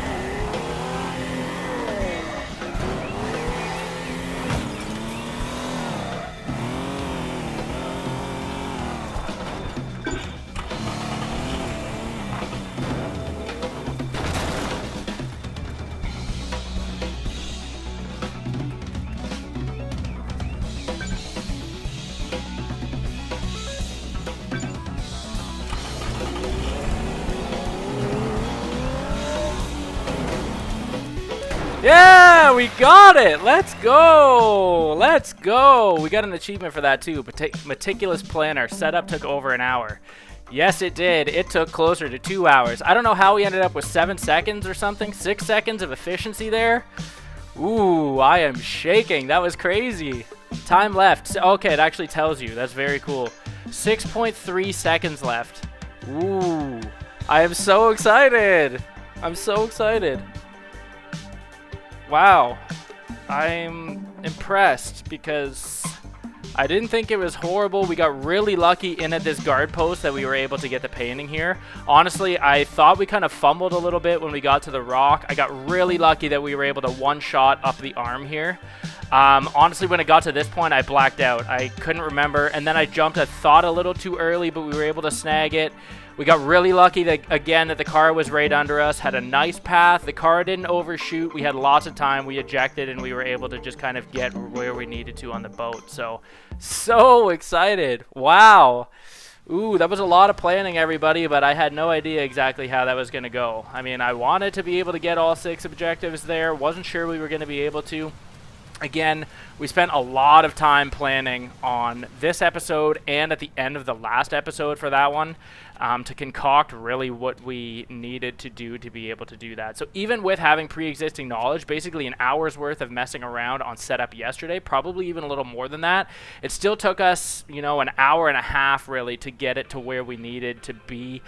Yeah, we got it. Let's go. Let's go. We got an achievement for that too. Meticulous Planner. Setup took over an hour. Yes, it did. It took closer to 2 hours. I don't know how we ended up with 7 seconds or something. 6 seconds of efficiency there. Ooh, I am shaking. That was crazy. Time left. Okay, it actually tells you. That's very cool. 6.3 seconds left. Ooh, I am so excited. I'm so excited. Wow, I'm impressed because I didn't think it was horrible. We got really lucky in at this guard post that we were able to get the painting here. Honestly, I thought we kind of fumbled a little bit when we got to the rock. I got really lucky that we were able to one-shot up the arm here. Honestly, when it got to this point, I blacked out. I couldn't remember, and then I jumped, I thought a little too early, but we were able to snag it. We got really lucky that, again, that the car was right under us, had a nice path. The car didn't overshoot. We had lots of time. We ejected, and we were able to just kind of get where we needed to on the boat. So excited. Wow. Ooh, that was a lot of planning, everybody, but I had no idea exactly how that was going to go. I mean, I wanted to be able to get all 6 objectives there. Wasn't sure we were going to be able to. Again, we spent a lot of time planning on this episode and at the end of the last episode for that one to concoct really what we needed to do to be able to do that. So even with having pre-existing knowledge, basically an hour's worth of messing around on setup yesterday, probably even a little more than that, it still took us, you know, an hour and a half really to get it to where we needed to be.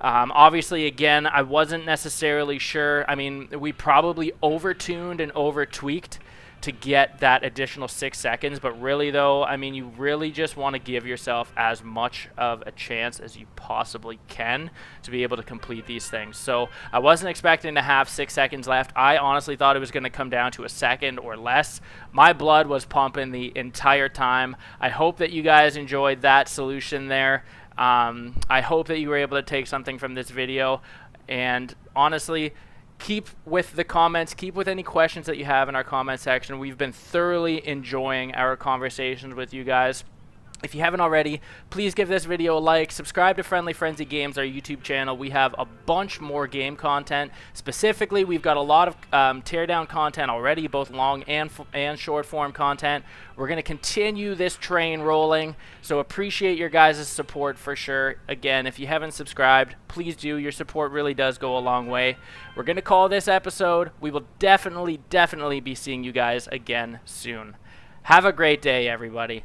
Obviously, again, I wasn't necessarily sure. I mean, we probably over-tuned and over-tweaked to get that additional 6 seconds, but really though, I mean, you really just want to give yourself as much of a chance as you possibly can to be able to complete these things. So I wasn't expecting to have 6 seconds left. I honestly thought it was going to come down to a second or less. My blood was pumping the entire time. I hope that you guys enjoyed that solution there. I hope that you were able to take something from this video, and honestly, keep with the comments, keep with any questions that you have in our comment section. We've been thoroughly enjoying our conversations with you guys. If you haven't already, please give this video a like, subscribe to Friendly Frenzy Games, our YouTube channel. We have a bunch more game content. Specifically, we've got a lot of Teardown content already, both long and short form content. We're going to continue this train rolling, so appreciate your guys' support for sure. Again, if you haven't subscribed, please do. Your support really does go a long way. We're going to call this episode. We will definitely be seeing you guys again soon. Have a great day, everybody.